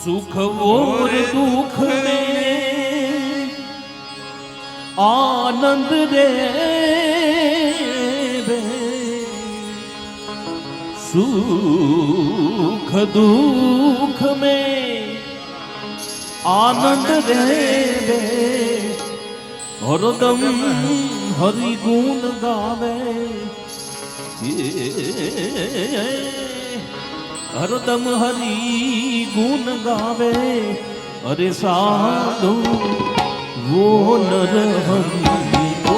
सुख और दुख में आनंद रे सुख दुख में आनंद रे हरदम हरि गुण गावे हरदम हरि गुण गावे अरे साधु वो नर हरि को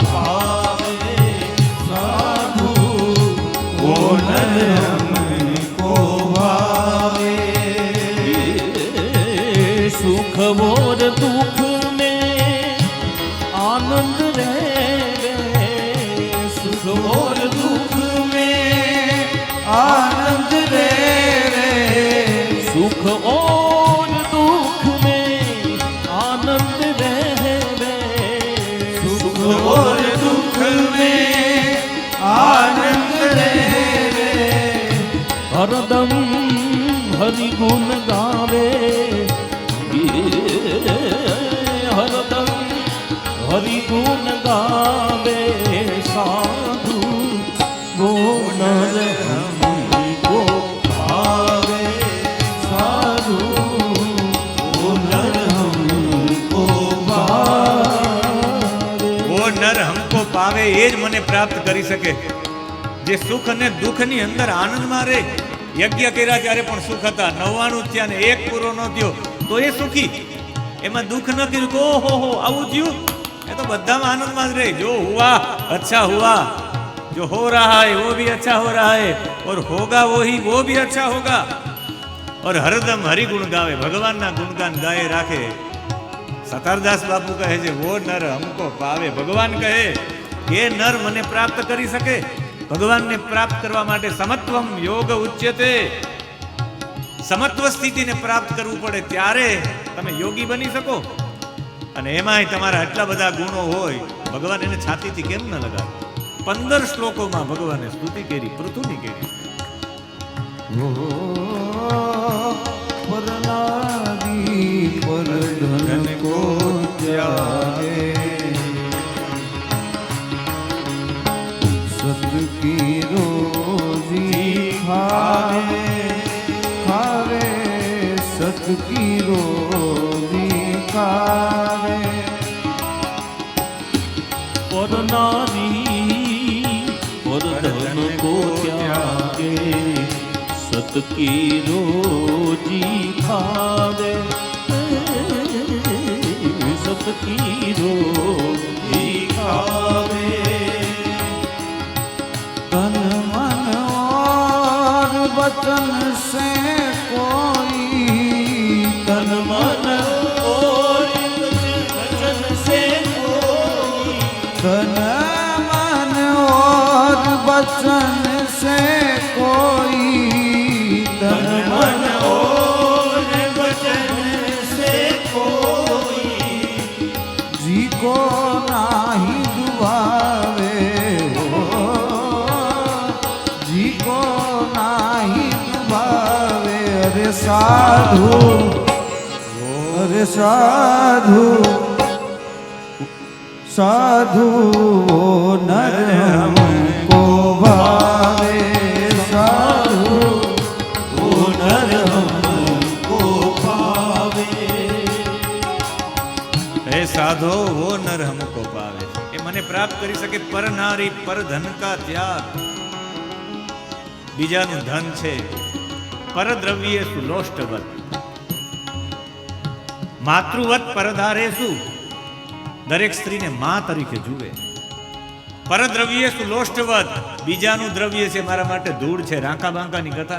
भावे साधु वो नर हमको भावे सुख और दुख में आनंद रे सुख और दुख में आनंद रे सुख और दुख में आनंद रे सुख और दुख में आनंद रे हरदम हरि गुण गावे हरदम हरि गुण गावे साधु वो नर हमको भावे साधु वो नर हमको भावे वो नर हमको पावे એ જ મને પ્રાપ્ત કરી શકે જે સુખ અને દુઃખની અંદર આનંદમાં રહે યજ્ઞ કર્યા ત્યારે પણ સુખ હતા 99 થયા ને એક પૂરો ન થયો તો એ સુખી એમાં દુઃખ ન કર્યું તો ઓહો આવું થયું એ તો બધામાં આનંદમાં જ રહે જો હુઆ अच्छा हुआ जो हो रहा है वो भी अच्छा हो रहा है और होगा वो भी अच्छा होगा और हरदम हरि गुण गावे भगवान ना गुणगान गाए राखे सतारदास बापू कहे छे वो नर हमको पावे भगवान कहे ये नर मने प्राप्त करी सके भगवान ने प्राप्त करवा माटे समत्वम योग उच्यते समत्व स्थिति ने प्राप्त करवू पड़े त्यारे तमे योगी बनी सको अने एमांय तमारा आटला बधा गुणो होय भगवान एने छातीथी केम न लगावे 15 श्लोकों में भगवान ने स्तुति करी पृथुनी करी परनारी पर धन को त्यागे सत की रोजी खावे खावे सत की रोजी खावे परनारी और धन को त्यागे सत की रोजी खावे सत की रोजी खावे तन मन और वचन से कोई तन मन और वचन से कोई तन वचन से कोई तन मन और वचन से कोई जी को नाही दुभावे जी को नाही दुभावे अरे साधु साधु नर हमको भावे साधु वो नर हमको भावे हे साधो वो नर हमको पावे ए मने प्राप्त करी सके पर नारी पर धन का त्याग बीजानु धन छे पर द्रव्ये सुलोष्टवत मातृवत परधारेसु दरेक स्त्री ने मां तरीके जुए परद्रव्य सुलोष्टवत बीजानु द्रव्य से मारा माटे धूड़ छे रांका बांका नी कथा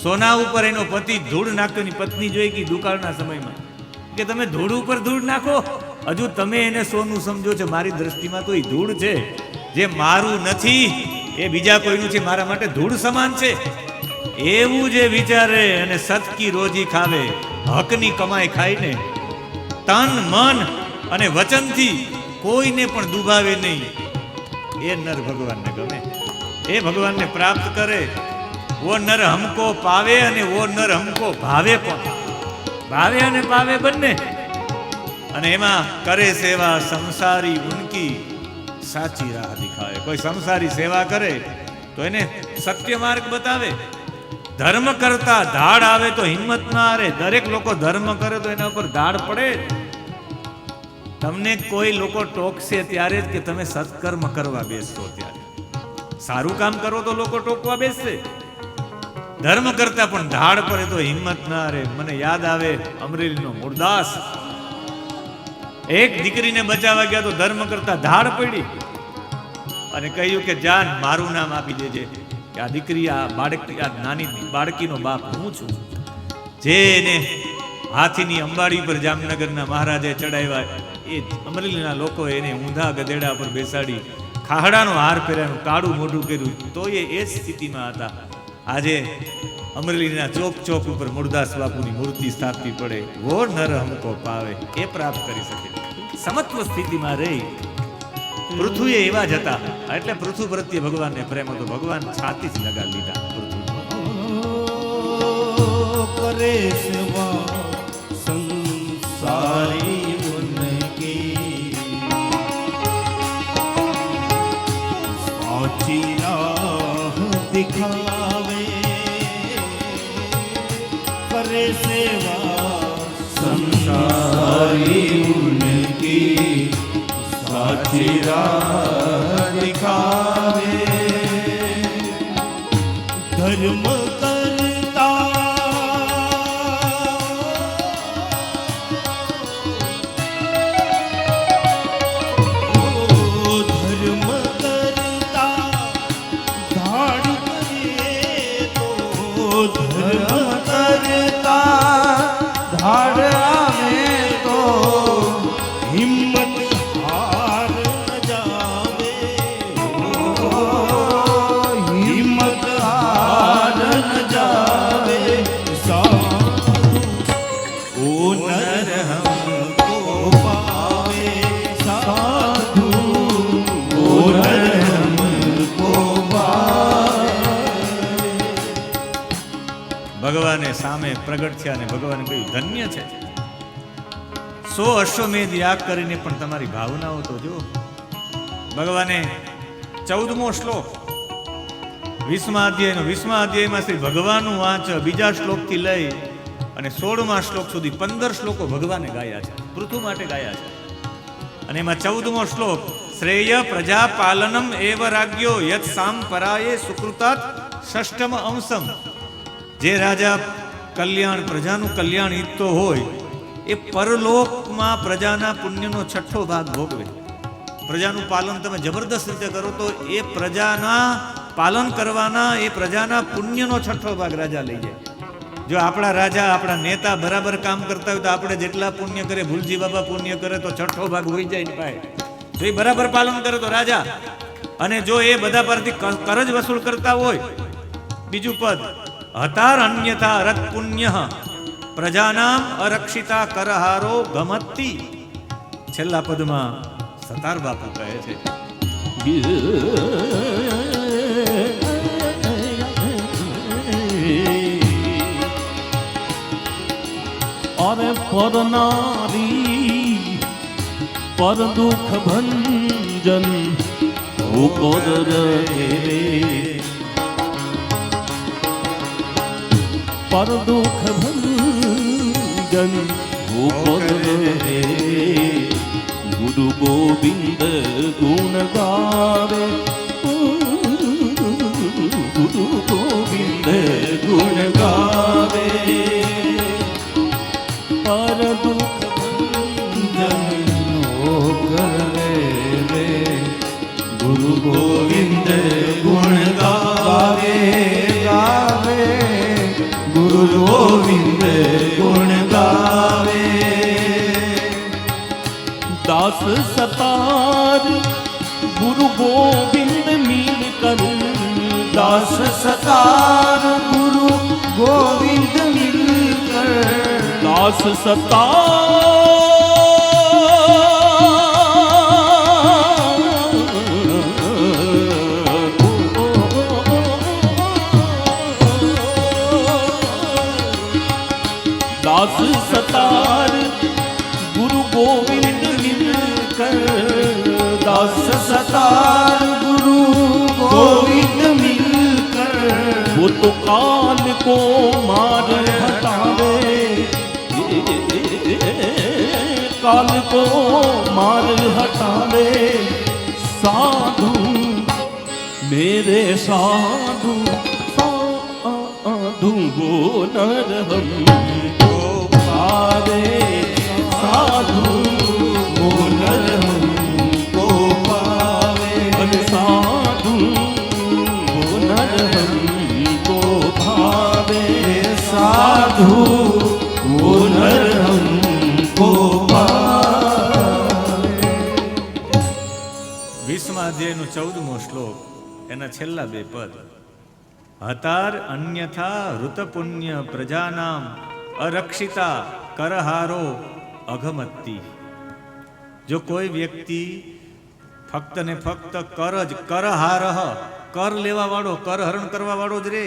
सोना ऊपर एनो पति धूड़ नाखतो नी पत्नी जोई की दुकाळना समय में के तमे धूड़ ऊपर धूड़ नाखो हजू तमे एने सोनू समझो छे मारी दृष्टिमां तो ई धूड़ छे जे मारू नथी ए बीजा कोईनुं छे मारा माटे धूड़ समान छे एवुं जे विचारे अने सत की रोजी खावे हकनी कमाई खाईने तन मन अने वचन थी कोई ने पण दुभावे नहीं ए नर भगवान ने गमे ए भगवान ने प्राप्त करे વો નર હમકો પાવે અને વો નર હમકો ભાવે પણ. ભાવે અને પાવે બંને. અને એમાં કરે સેવા સંસારી ઉનકી સાચી રાહ દિખાવે. કોઈ સંસારી સેવા કરે તો એને સત્ય માર્ગ બતાવે. ધર્મ કરતા ધાડ આવે તો હિંમત ના હારે. દરેક લોકો ધર્મ કરે તો એના ઉપર ધાડ પડે. તમને કોઈ લોકો ટોકશે ત્યારે જ કે તમે સત્કર્મ કરવા બેસશો ત્યારે. સારું કામ કરો તો લોકો ટોકવા બેસશે. ધર્મ કરતા પણ ધાડ પડે તો હિંમત ના હારે. મને યાદ આવે અમરેલીનો મૂળદાસ. એક દીકરીને બચાવવા ગયા તો ધર્મ કરતા ધાડ પડી અને કહ્યું કે જાન મારું નામ આપી દેજે કે આ દીકરી આ બાળકી આ નાની બાળકીનો બાપ હું છું. જેને હાથીની અંબાડી પર જામનગરના મહારાજે ચડાવ્યા એ અમરેલીના લોકોએ એને ઊંધા ગધેડા પર બેસાડી ખાહડાનો હાર પહેર્યાનું કાળું મોઢું કર્યું તો એ જ સ્થિતિમાં હતા. આજે અમરેલીના ચોક ચોક ઉપર મૂળદાસ બાપુની મૂર્તિ સ્થાપવી પડે. વો નર હમકો પાવે એ પ્રાપ્ત કરી શકે. સમત્વ સ્થિતિમાં રહી પૃથ્વી એવા જ હતા. એટલે પૃથ્વી પ્રત્યે ભગવાનને પ્રેમ હતો. ભગવાન છાતી જ લગા લીધા પૃથ્વી. કરે સેવા સંસારી ઉનકી સાચી રાહ દિખાવે. करे सेवा संसारी उनकी साची राह दिखावे. धर्म करता धर्म करता धाड़ करे तो धर्म धाड़ आवे तो हिम्मत हार न जावे. हिम्मत हार न जावे. साधु ओ नर हमको पावे. साधु ओ नर हमको पावे. ભગવાને સામે પ્રગટ થયા અને ભગવાને કહ્યું ધન્ય છે 100 અશ્વમેધ યાગ કરીને પણ તમારી ભાવનાઓ તો જો. ભગવાને 14મો શ્લોક 20મા અધ્યાયમાં શ્રી ભગવાનનું વાંચ બીજા શ્લોકથી લઈ અને 16મા શ્લોક સુધી 15 શ્લોકો ભગવાને ગાયા છે, પૃથ્વી માટે ગાયા છે. અને એમાં 14મો શ્લોક શ્રેય પ્રજા પાલનમ એવ રાજ્યો યત સામ પરાયે સુકૃતાત ષષ્ઠમ અંશમ. જે રાજા કલ્યાણ પ્રજાનું કલ્યાણ ઈચ્છતો હોય એ પરલોકમાં પ્રજાના પુણ્યનો 6ઠ્ઠો ભાગ ભોગવે. પ્રજાનું પાલન તમે જબરદસ્ત રીતે કરો તો એ પ્રજાના પાલન કરવાના એ પ્રજાના પુણ્યનો 6ઠ્ઠો ભાગ રાજા લઈ જાય. જો આપણા રાજા આપણા નેતા બરાબર કામ કરતા હોય તો આપણે જેટલા પુણ્ય કરે, ભૂલજી બાબા પુણ્ય કરે તો 6ઠ્ઠો ભાગ હોઈ જાય ને ભાઈ. જો એ બરાબર પાલન કરે તો રાજા. અને જો એ બધા પરથી કરજ વસૂલ કરતા હોય, બીજું પદ હતાર અન્યથા રત પુણ્ય પ્રજાનામ અરક્ષિતા કરહારો ગમતી. છેલ્લા પદમાં સતાર બાપુ કહે છે અરે પર નારી પર દુઃખ ભંજન ઉપર રે. पर दुख भंजन ऊपर रे. गुरु गोविंद गुण गावे. गुरु गोविंद गुण गावे. पर दुख भंजन ऊपर रे. गुरु गोविंद गुण गावे. गावे गुरु गोविंद गुण गावे. दास सतार गुरु गोविंद मिल कर. दास सतार गुरु गोविंद मिल कर. दास सतार दास सतार गुरु गोविंद मिलकर, दास सतार गुरु गोविंद मिलकर, वो तो काल को मार हटावे, काल को मार हटावे। साधु मेरे साधु साधु वो नर हमको पावे, साधु वो नर हमको पावे, अरे साधु वो नर हमको भावे, साधु वो नर हमको पावे। 20મા અધ્યાયનો 14મો શ્લોક, એના છેલ્લા બે પદ, હતાર અન્યથા ઋતપુણ્ય પ્રજાનામ અરક્ષિતા કરહારો અઘમત્તી. જો કોઈ વ્યક્તિ ફક્ત ને ફક્ત કરહારહ, કર લેવા વાળો, કર હરણ કરવા વાળો જ રે,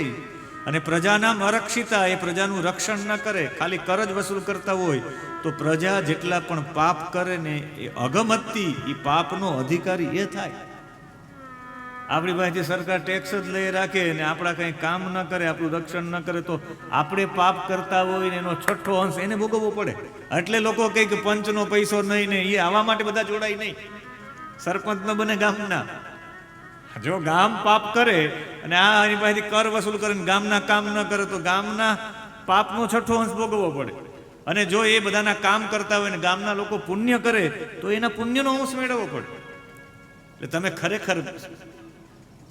અને પ્રજાનામ અરક્ષિતા, એ પ્રજાનું રક્ષણ ન કરે, ખાલી કર જ વસૂલ કરતા હોય, તો પ્રજા જેટલા પણ પાપ કરે ને એ અગમત્તી, એ પાપનો અધિકારી એ થાય. આપણી પાસેથી સરકાર ટેક્સ જ લઈ રાખે ને આપણા કંઈ કામ ન કરે, આપણું રક્ષણ ન કરે, તો આપણે પાપ કરતા હોય ને એનો છઠ્ઠો અંશ એને ભોગવવો પડે. એટલે લોકો કહે કે પંચનો પૈસો નહીં ને, એ આવા માટે બધા જોડાય નહીં. સરપંચ ન બને ગામના. જો ગામ પાપ કરે અને આ એની પાસેથી કર વસૂલ કરે ને ગામના કામ ન કરે, તો ગામના પાપનો છઠ્ઠો અંશ ભોગવવો પડે. અને જો એ બધાના કામ કરતા હોય ને ગામના લોકો પુણ્ય કરે, તો એના પુણ્યનો અંશ મેળવવો પડે. એટલે તમે ખરેખર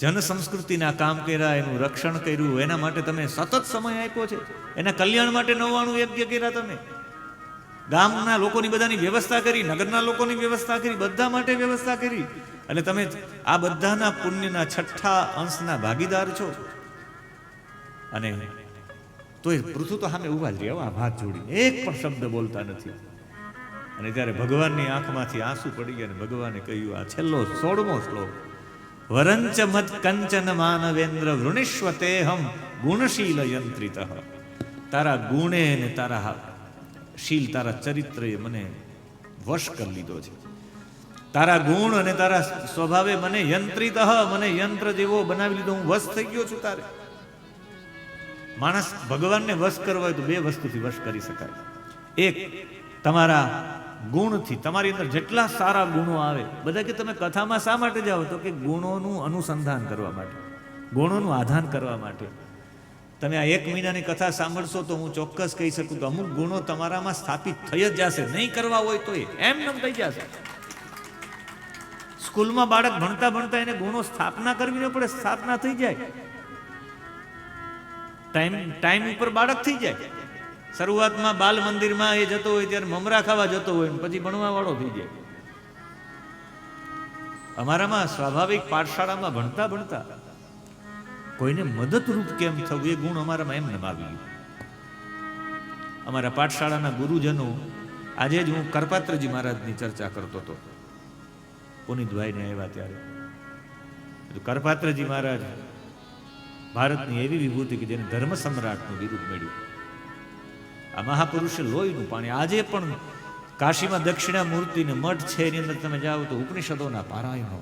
જન સંસ્કૃતિના કામ કર્યા, એનું રક્ષણ કર્યું, એના માટે તમે સતત સમય આપ્યો છે, એના કલ્યાણ માટે 99 યજ્ઞ કર્યા, તમે ગામના લોકોની બધાની વ્યવસ્થા કરી, નગરના લોકોની વ્યવસ્થા કરી, બધા માટે વ્યવસ્થા કરી, અને તમે આ બધાના પુણ્યના છઠ્ઠા અંશના ભાગીદાર છો. અને તો એ પૃથુ તો સામે ઉભા જ રહ્યા, આ હાથ જોડી એક પણ શબ્દ બોલતા નથી. અને ત્યારે ભગવાનની આંખમાંથી આંસુ પડી ગયા, અને ભગવાને કહ્યું, આ છેલ્લો 16મો શ્લોક, વરંચ મત કંચન માનવેન્દ્ર વૃણિષ્વતેહમ ગુણશીલ યંત્રિત. તારા ગુણે ને તારા શીલ, તારા ચરિત્રએ મને વશ કરી લીધો છે. તારા ગુણ અને તારા સ્વભાવે મને યંત્રિત, મને યંત્ર જેવો બનાવી લીધો, હું વશ થઈ ગયો છું તારે. માણસ ભગવાનને વશ કરવા હોય તો બે વસ્તુથી વશ કરી શકાય. એક, તમારા ગુણથી, તમારી અંદર જેટલા સારા ગુણો આવે. બધા કે તમે કથામાં શા માટે જાઓ? તો કે ગુણોનું અનુસંધાન કરવા માટે, ગુણોનું આધાન કરવા માટે. તમે આ 1 મહિનાની કથા સાંભળશો તો હું ચોક્કસ કહી શકું કે અમુક ગુણો તમારામાં સ્થાપિત થઈ જ જશે. નહીં કરવા હોય તો એમ ન થઈ જશે. સ્કૂલમાં બાળક ભણતા ભણતા એને ગુણો સ્થાપના કરવી ન પડે, સ્થાપના થઈ જાય. ટાઈમ ઉપર બાળક થઈ જાય. શરૂઆતમાં બાલ મંદિરમાં એ જતો હોય ત્યારે મમરા ખાવા જતો હોય, પછી ભણવા વાળો થઈ જાય. અમારામાં સ્વાભાવિક પાઠશાળામાં ભણતા ભણતા કોઈને મદદરૂપ કેમ થવું, એ ગુણ અમારામાં એમને આવી ગયું. અમારા પાઠશાળાના ગુરુજનો, આજે જ હું કરપાત્રજી મહારાજની ચર્ચા કરતો હતો, પુનિતભાઈને આવ્યા ત્યારે. કરપાત્રજી મહારાજ ભારતની એવી વિભૂતિ કે જેને ધર્મ સમ્રાટનું બિરુદ મળ્યું. આ મહાપુરુષે લોહીનું પાણી. આજે પણ કાશીમાં દક્ષિણા મૂર્તિને મઠ છે, એની અંદર તમે જાઓ તો ઉપનિષદોના પારાયણો,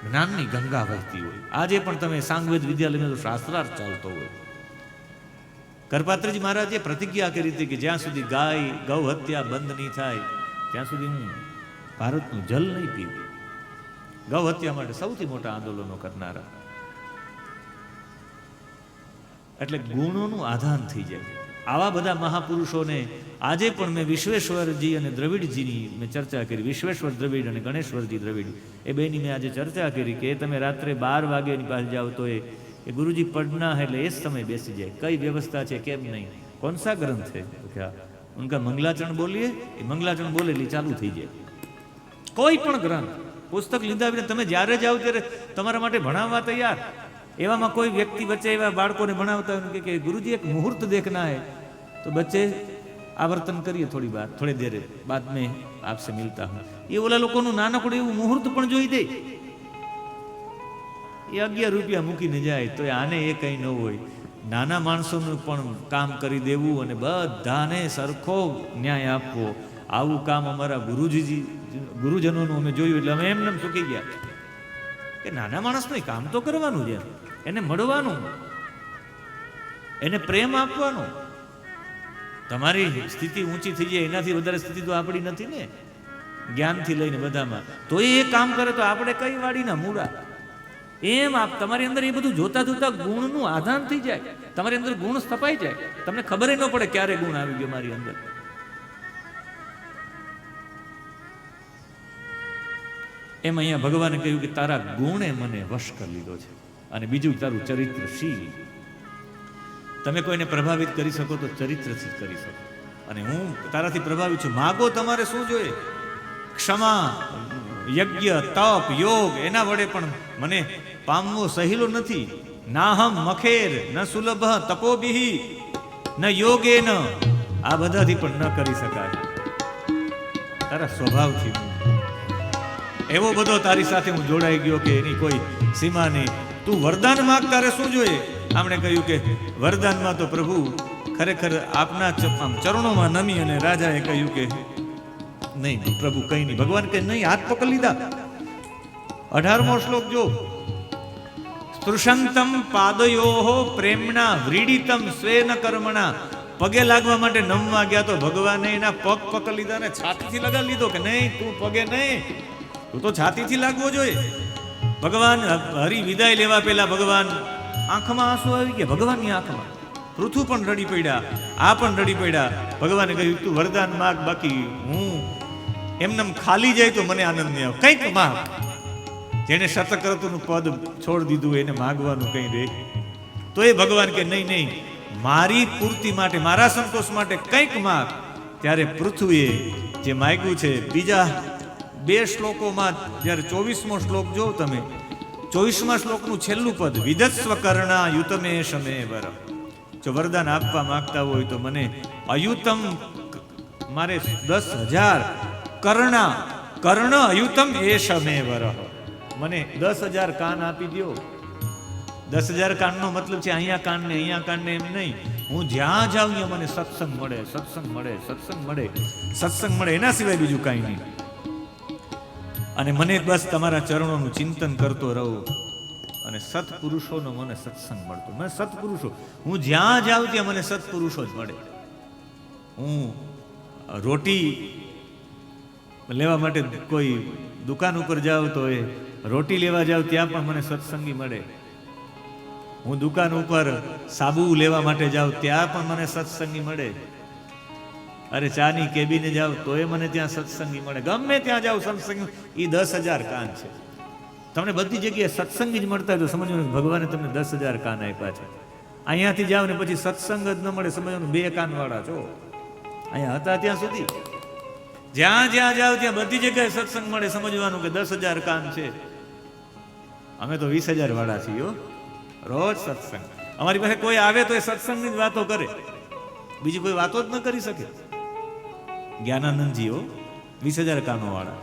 જ્ઞાનની ગંગા વહેતી હોય. આજે પણ તમે સાંગવેદ વિદ્યાલયમાં શાસ્ત્રાર્થ ચાલતો હોય. કરપાત્રજી મહારાજે પ્રતિજ્ઞા કરી હતી કે જ્યાં સુધી ગાય ગૌ હત્યા બંધ નહીં થાય ત્યાં સુધી હું ભારતનું જલ નહીં પીવું. ગૌ હત્યા માટે સૌથી મોટા આંદોલનો કરનારા. એટલે ગુણોનું આધાન થઈ જાય. આવા બધા મહાપુરુષોને આજે પણ મેં વિશ્વેશ્વરજી અને દ્રવિડજીની મેં ચર્ચા કરી. વિશ્વેશ્વર દ્રવિડ અને ગણેશ્વરજી દ્રવિડ, એ બેની મેં આજે ચર્ચા કરી કે તમે રાત્રે 12 વાગે એની પાસે જાઓ તો એ ગુરુજી પડના એટલે એ જ સમય બેસી જાય. કઈ વ્યવસ્થા છે, કેમ નહીં, કોણ સા ગ્રંથ છે, ઉનકા મંગલાચરણ બોલીએ, એ મંગલાચરણ બોલેલી ચાલુ થઈ જાય. કોઈ પણ ગ્રંથ પુસ્તક લીધા વિના તમે જ્યારે જાઓ ત્યારે તમારા માટે ભણાવવા તૈયાર. એવામાં કોઈ વ્યક્તિ વચ્ચે એવા બાળકોને ભણાવતા હોય કે ગુરુજી એક મુહૂર્ત દેખના હૈ, તો બચ્ચે આવર્તન કરીએ થોડી વાર, થોડી દેર બાદ મેં આપસે મિલતા હું. એ ઓલા લોકોનું નાનકડું એવું મુહૂર્ત પણ જોઈ દે. એ 11 રૂપિયા મૂકીને જાય તો આને એ કંઈ ન હોય. નાના માણસોનું પણ કામ કરી દેવું અને બધાને સરખો ન્યાય આપવો, આવું કામ અમારા ગુરુજનોનું અમે જોયું એટલે અમે એમને ચૂકી ગયા કે નાના માણસનું કામ તો કરવાનું છે, એને મળવાનું, એને પ્રેમ આપવાનો. તમારી સ્થિતિ ઊંચી થઈ જાય એનાથી વધારે સ્થિતિ તો આપણી નથી ને, જ્ઞાનથી લઈને બધામાં, તો એ કામ કરે તો આપણે કઈ વાડીના મૂળા. એમ આપ તમારી અંદર એ બધું જોતા જોતા ગુણનું આધાન થઈ જાય, તમારી અંદર ગુણ સ્થપાઈ જાય, તમને ખબર ન પડે ક્યારે ગુણ આવી ગયો મારી અંદર. એમ અહીંયા ભગવાને કહ્યું કે તારા ગુણે મને વશ કરી લીધો છે, અને બીજું તારું ચરિત્રશીલ. તમે કોઈને પ્રભાવિત કરી શકો તો ચરિત્રથી કરી શકો, અને હું તારાથી પ્રભાવિત છું. માગો તમારે શું જોઈએ? ક્ષમા, યજ્ઞ, તપ, યોગ, એના વડે પણ મને પામવો સહેલો નથી. નાહમ મખેર ન સુલભ તપોભિ ન યોગેન, આ બધાથી પણ ન કરી શકાય. તારા સ્વભાવથી એવો બધો તારી સાથે હું જોડાઈ ગયો કે એની કોઈ સીમા નહીં. તું વરદાન માગ, તારે શું જોઈએ? આમણે કહ્યું કે વરદાનમાં તો પ્રભુ ખરેખર આપના ચરણોમાં નમી, અને રાજાએ કહ્યું કે નહીં નહીં પ્રભુ કઈ નહીં. ભગવાન કે નહીં, હાથ પકડી લીધા. 18મો શ્લોક જો, સ્પૃશંતમ પાદયોહો પ્રેમણા વ્રીડિતમ સ્વેન કર્મણા. પગે લાગવા માટે નમવા ગયા તો ભગવાને એના પગ પકડી લીધા ને છાતીથી લગાડી લીધો કે નહીં તું પગે નહીં, તું તો છાતીથી લાગવો જોઈએ. ભગવાન હરિ વિદાય લેવા પહેલા ભગવાન આંખમાં આંસુ આવી ગયા, ભગવાનની આંખમાં. પૃથુ પણ રડી પડ્યા, આ પણ રડી પડ્યા. ભગવાને કહ્યું તું વરદાન માગ, બાકી હું એમને ખાલી જાય તો મને આનંદ નહીં આવે, કંઈક માગ. જેને શતકર્તુનું પદ છોડી દીધું એને માગવાનું કંઈ દે. તો એ ભગવાન કે નહીં નહીં, મારી પૂર્તિ માટે, મારા સંતોષ માટે કંઈક માગ. ત્યારે પૃથ્વીએ જે માગ્યું છે, બીજા 2 શ્લોકોમાં જ્યારે 24મો શ્લોક જો તમે, 24મા શ્લોકનું છેલ્લું પદ, વિધત્સ્વ કર્ણા યુતમે શમે વર. જો વરદાન આપવા માંગતા હોય તો મને અયુતમ, મારે 10,000 કર્ણા, કર્ણ અયુતમ એ શમે વર, મને 10,000 કાન આપી દો. 10,000 કાનનો મતલબ છે અહીંયા કાન ને અહીંયા કાન ને એમ નહીં. હું જ્યાં જાઉં ત્યાં મને સત્સંગ મળે, સત્સંગ મળે, સત્સંગ મળે, સત્સંગ મળે, એના સિવાય બીજું કાંઈ નહીં. અને મને બસ તમારા ચરણોનું ચિંતન કરતો રહું, અને સત્પુરુષોનો મને સત્સંગ મળતો. મને સત્પુરુષો, હું જ્યાં જાઉં ત્યાં મને સત્પુરુષો જ મળે. હું રોટી લેવા માટે કોઈ દુકાન ઉપર જાઉં તો એ રોટી લેવા જાઉં ત્યાં પણ મને સત્સંગી મળે. હું દુકાન ઉપર સાબુ લેવા માટે જાઉં ત્યાં પણ મને સત્સંગી મળે. અરે ચાની કેબિને જાવ તો એ મને ત્યાં સત્સંગી મળે. ગમે ત્યાં જાવ સત્સંગી. એ 10,000 કાન છે. તમને બધી જગ્યાએ સત્સંગી જ મળતા હોય તો સમજવાનું ભગવાને તમને 10,000 કાન આપ્યા છે. અહીંયાથી જાવ ને પછી સત્સંગ જ ન મળે, સમજવાનું 2 કાનવાળા છો. અહીંયા હતા ત્યાં સુધી, જ્યાં જ્યાં જાવ ત્યાં બધી જગ્યાએ સત્સંગ મળે, સમજવાનું કે 10,000 કાન છે. અમે તો 20,000 વાળા છીએ. રોજ સત્સંગ. અમારી પાસે કોઈ આવે તો એ સત્સંગની જ વાતો કરે, બીજી કોઈ વાતો જ ન કરી શકે. જ્ઞાનાનંદજીઓ 20,000 કાનો વાળા,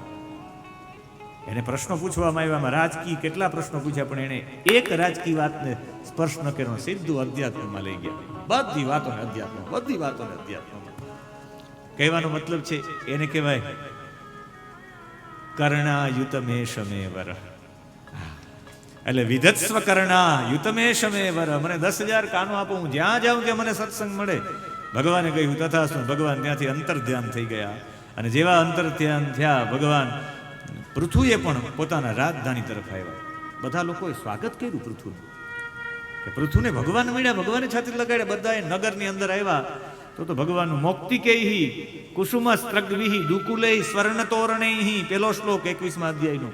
એને પ્રશ્નો પૂછવામાં આવ્યા, રાજકીય કેટલા પ્રશ્નો પૂછ્યા, પણ એને એક રાજકીય વાતને સ્પર્શ ન કર્યો, સીધું અધ્યાત્મમાં લઈ ગયા. બધી વાતોને અધ્યાત્મ, બધી વાતોને અધ્યાત્મમાં. કહેવાનો મતલબ છે એને કહેવાય કર્ણા યુતમે શમે વર. એટલે વિધત્સ્વ કર્ણા યુતમે શમે વર, મને 10,000 કાનો આપો, હું જ્યાં જાઉં ત્યાં મને સત્સંગ મળે. ભગવાને કહ્યું તથાસ્તુ. ભગવાન ત્યાંથી અંતર ધ્યાન થઈ ગયા, અને જેવા અંતર ધ્યાન થયા ભગવાન પૃથ્વીએ પણ પોતાના રાજધાની તરફ આવ્યા. બધા લોકોએ સ્વાગત કર્યું પૃથ્વીનું, કે પૃથ્વીને ભગવાન મળ્યા, ભગવાને છાતી લગાડ્યા. બધાએ નગરની અંદર આવ્યા તો ભગવાનનું મોક્તિકેહી કુસુમસ્ત્રગ્વિહી દુકુલૈ સ્વર્ણતોરણૈહી, પેલો શ્લોક 21મા અધ્યાયનો.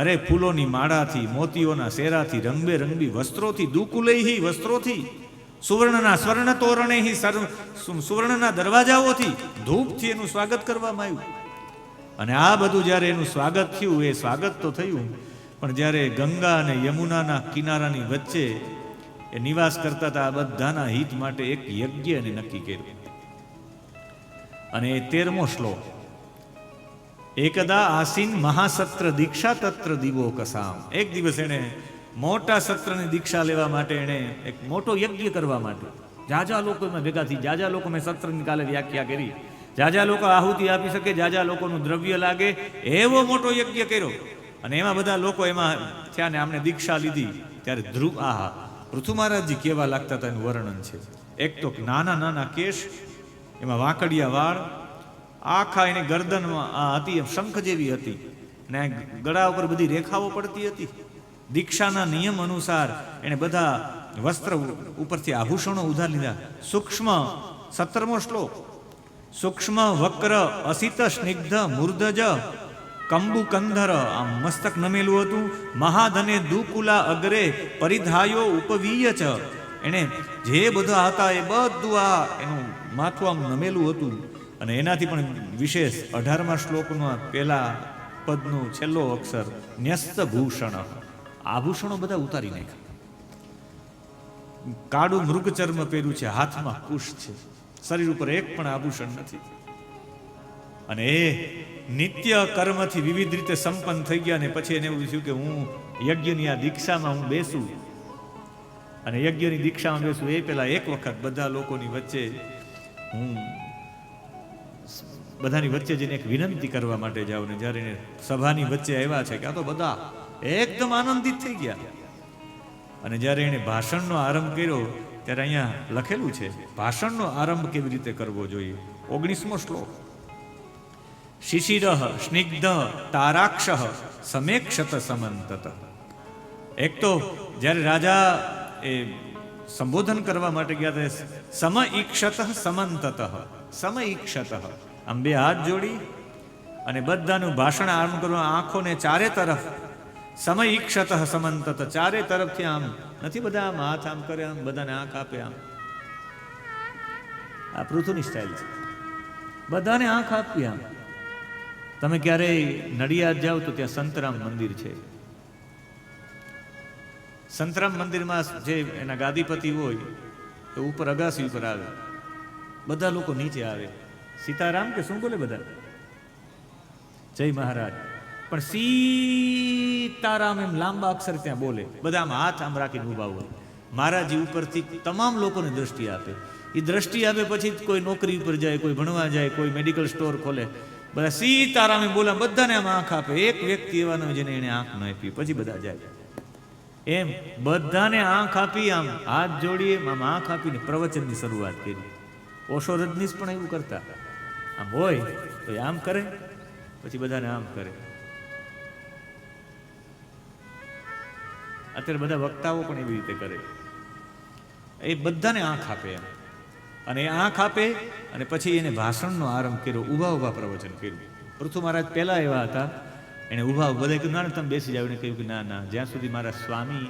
અરે ફૂલોની માળાથી, મોતીઓના શેરાથી, રંગબેરંગી વસ્ત્રોથી, દુકુલૈહી વસ્ત્રોથી, સુવર્ણના સ્વર્ણ તોરણેહી સુવર્ણના દરવાજાઓથી, ધૂપથી એનું સ્વાગત કરવામાં આવ્યું. અને આ બધું જ્યારે એનું સ્વાગત થયું, એ સ્વાગત તો થયું, પણ જ્યારે ગંગા અને યમુનાના કિનારાની વચ્ચે એ નિવાસ કરતા હતા, આ બધાના હિત માટે એક યજ્ઞ એને નક્કી કર્યું. અને એ 13મો શ્લોક, એકદા આસીન મહાસત્ર દીક્ષા તત્ર દિવો કસામ. એક દિવસ એને મોટા સત્રની દીક્ષા લેવા માટે એણે એક મોટો યજ્ઞ કરવા માટે જાજા લોકો એમાં ભેગા થઈ, જાજા લોકો મેં સત્રની કાલે વ્યાખ્યા કરી, જાજા લોકો આહુતિ આપી શકે, જાજા લોકોનું દ્રવ્ય લાગે એવો મોટો યજ્ઞ કર્યો. અને એમાં બધા લોકો એમાં થયા ને આમને દીક્ષા લીધી. ત્યારે ધ્રુવ પૃથુ મહારાજજી કેવા લાગતા હતા એનું વર્ણન છે. એક તો નાના નાના કેશ, એમાં વાંકડિયા વાળ, આખા એની ગરદનમાં હતી એમ શંખ જેવી હતી, ને ગળા ઉપર બધી રેખાઓ પડતી હતી. દીક્ષાના નિયમ અનુસાર એને બધા વસ્ત્ર ઉપરથી આભૂષણો ઉધાર લીધા. સૂક્ષ્મ 17મો શ્લોક, સૂક્ષ્મ વક્ર અસિત સ્નિગ્ધ મૂર્ધજ કંબુ કંધર, આમ મસ્તક નમેલું હતું. મહાધને દુકુલા અગ્રે પરિધાયો ઉપવીય ચ, એને જે બધા હતા એ બધું એનું માથું આમ નમેલું હતું. અને એનાથી પણ વિશેષ 18મા શ્લોકનો પહેલા પદનું છેલ્લો અક્ષર ન્યસ્ત ભૂષણ, આભૂષણો બધા ઉતારી નાખ્યા. કાળું મૃગચર્મ પહેર્યું છે, હાથમાં કુશ છે, શરીર ઉપર એક પણ આભૂષણ નથી. અને એ નિત્ય કર્મથી વિવિધ રીતે સંપન્ન થઈ ગયા. ને પછી એને એવું થયું કે હું યજ્ઞની આ દીક્ષામાં હું બેસું, અને યજ્ઞની દીક્ષામાં બેસું એ પહેલા એક વખત બધા લોકોની વચ્ચે હું બધાની વચ્ચે જઈને એક વિનંતી કરવા માટે જાઉં. ને જ્યારે સભાની વચ્ચે આવ્યા છે કે આ તો બધા એકદમ આનંદિત થઈ ગયા. અને જ્યારે એણે ભાષણનો આરંભ કર્યો ત્યારે અહીંયા લખેલું છે ભાષણનો આરંભ કેવી રીતે કરવો જોઈએ. 19મો શ્લોક, શિશિર સ્નિગ્ધ તારાક્ષ સમેક્ષત સમંતત. એક તો જ્યારે રાજા એ સંબોધન કરવા માટે ગયા હતા, સમઈક્ષત સમંતત, સમઈક્ષત, આમ બે હાથ જોડી અને બધાનું ભાષણ આરંભ કરવા, આંખોને ચારે તરફ, સમઈક્ષત સમંતત, ચારે તરફથી આમ નથી, બધા આમ હાથ આમ કરે, આમ બધાને આંખ આપે, આમ આ પૃથુની સ્ટાઇલ છે, બધાને આંખ આપવી. આમ તમે ક્યારેય નડિયાદ જાઓ તો ત્યાં સંતરામ મંદિર છે. સંતરામ મંદિરમાં જે એના ગાદીપતિ હોય તો ઉપર અગાસી ઉપર આવે, બધા લોકો નીચે આવે, સીતારામ કે શું બોલે બધા, જય મહારાજ, પણ સીતારામ એમ લાંબા અક્ષર ત્યાં બોલે. બધા આમ હાથ આમ રાખીને ઉભા હોય. મહારાજી ઉપરથી તમામ લોકોને દ્રષ્ટિ આપે. એ દ્રષ્ટિ આપે પછી કોઈ નોકરી ઉપર જાય, કોઈ ભણવા જાય, કોઈ મેડિકલ સ્ટોર ખોલે, બધા સીતારામ એમ બોલે, બધાને આમ આંખ આપે. એક વ્યક્તિ એવા ન હોય જેને એને આંખ ન આપી, પછી બધા જાય. એમ બધાને આંખ આપી, આમ હાથ જોડીએ, આમ આંખ આપીને પ્રવચનની શરૂઆત કરી. ઓશો રજનીશ પણ એવું કરતા, આમ હોય તો આમ કરે, પછી બધાને આમ કરે. અત્યારે બધા વક્તાઓ પણ એવી રીતે કરે, એ બધાને આંખ આપે એમ. અને એ આંખ આપે અને પછી એને ભાષણનો આરંભ કર્યો, ઊભા ઊભા પ્રવચન કર્યું. પૃથુ મહારાજ પહેલા એવા હતા, એને ઊભા બધા કહ્યું ના તમે બેસી જાવ. એને કહ્યું કે ના ના, જ્યાં સુધી મારા સ્વામી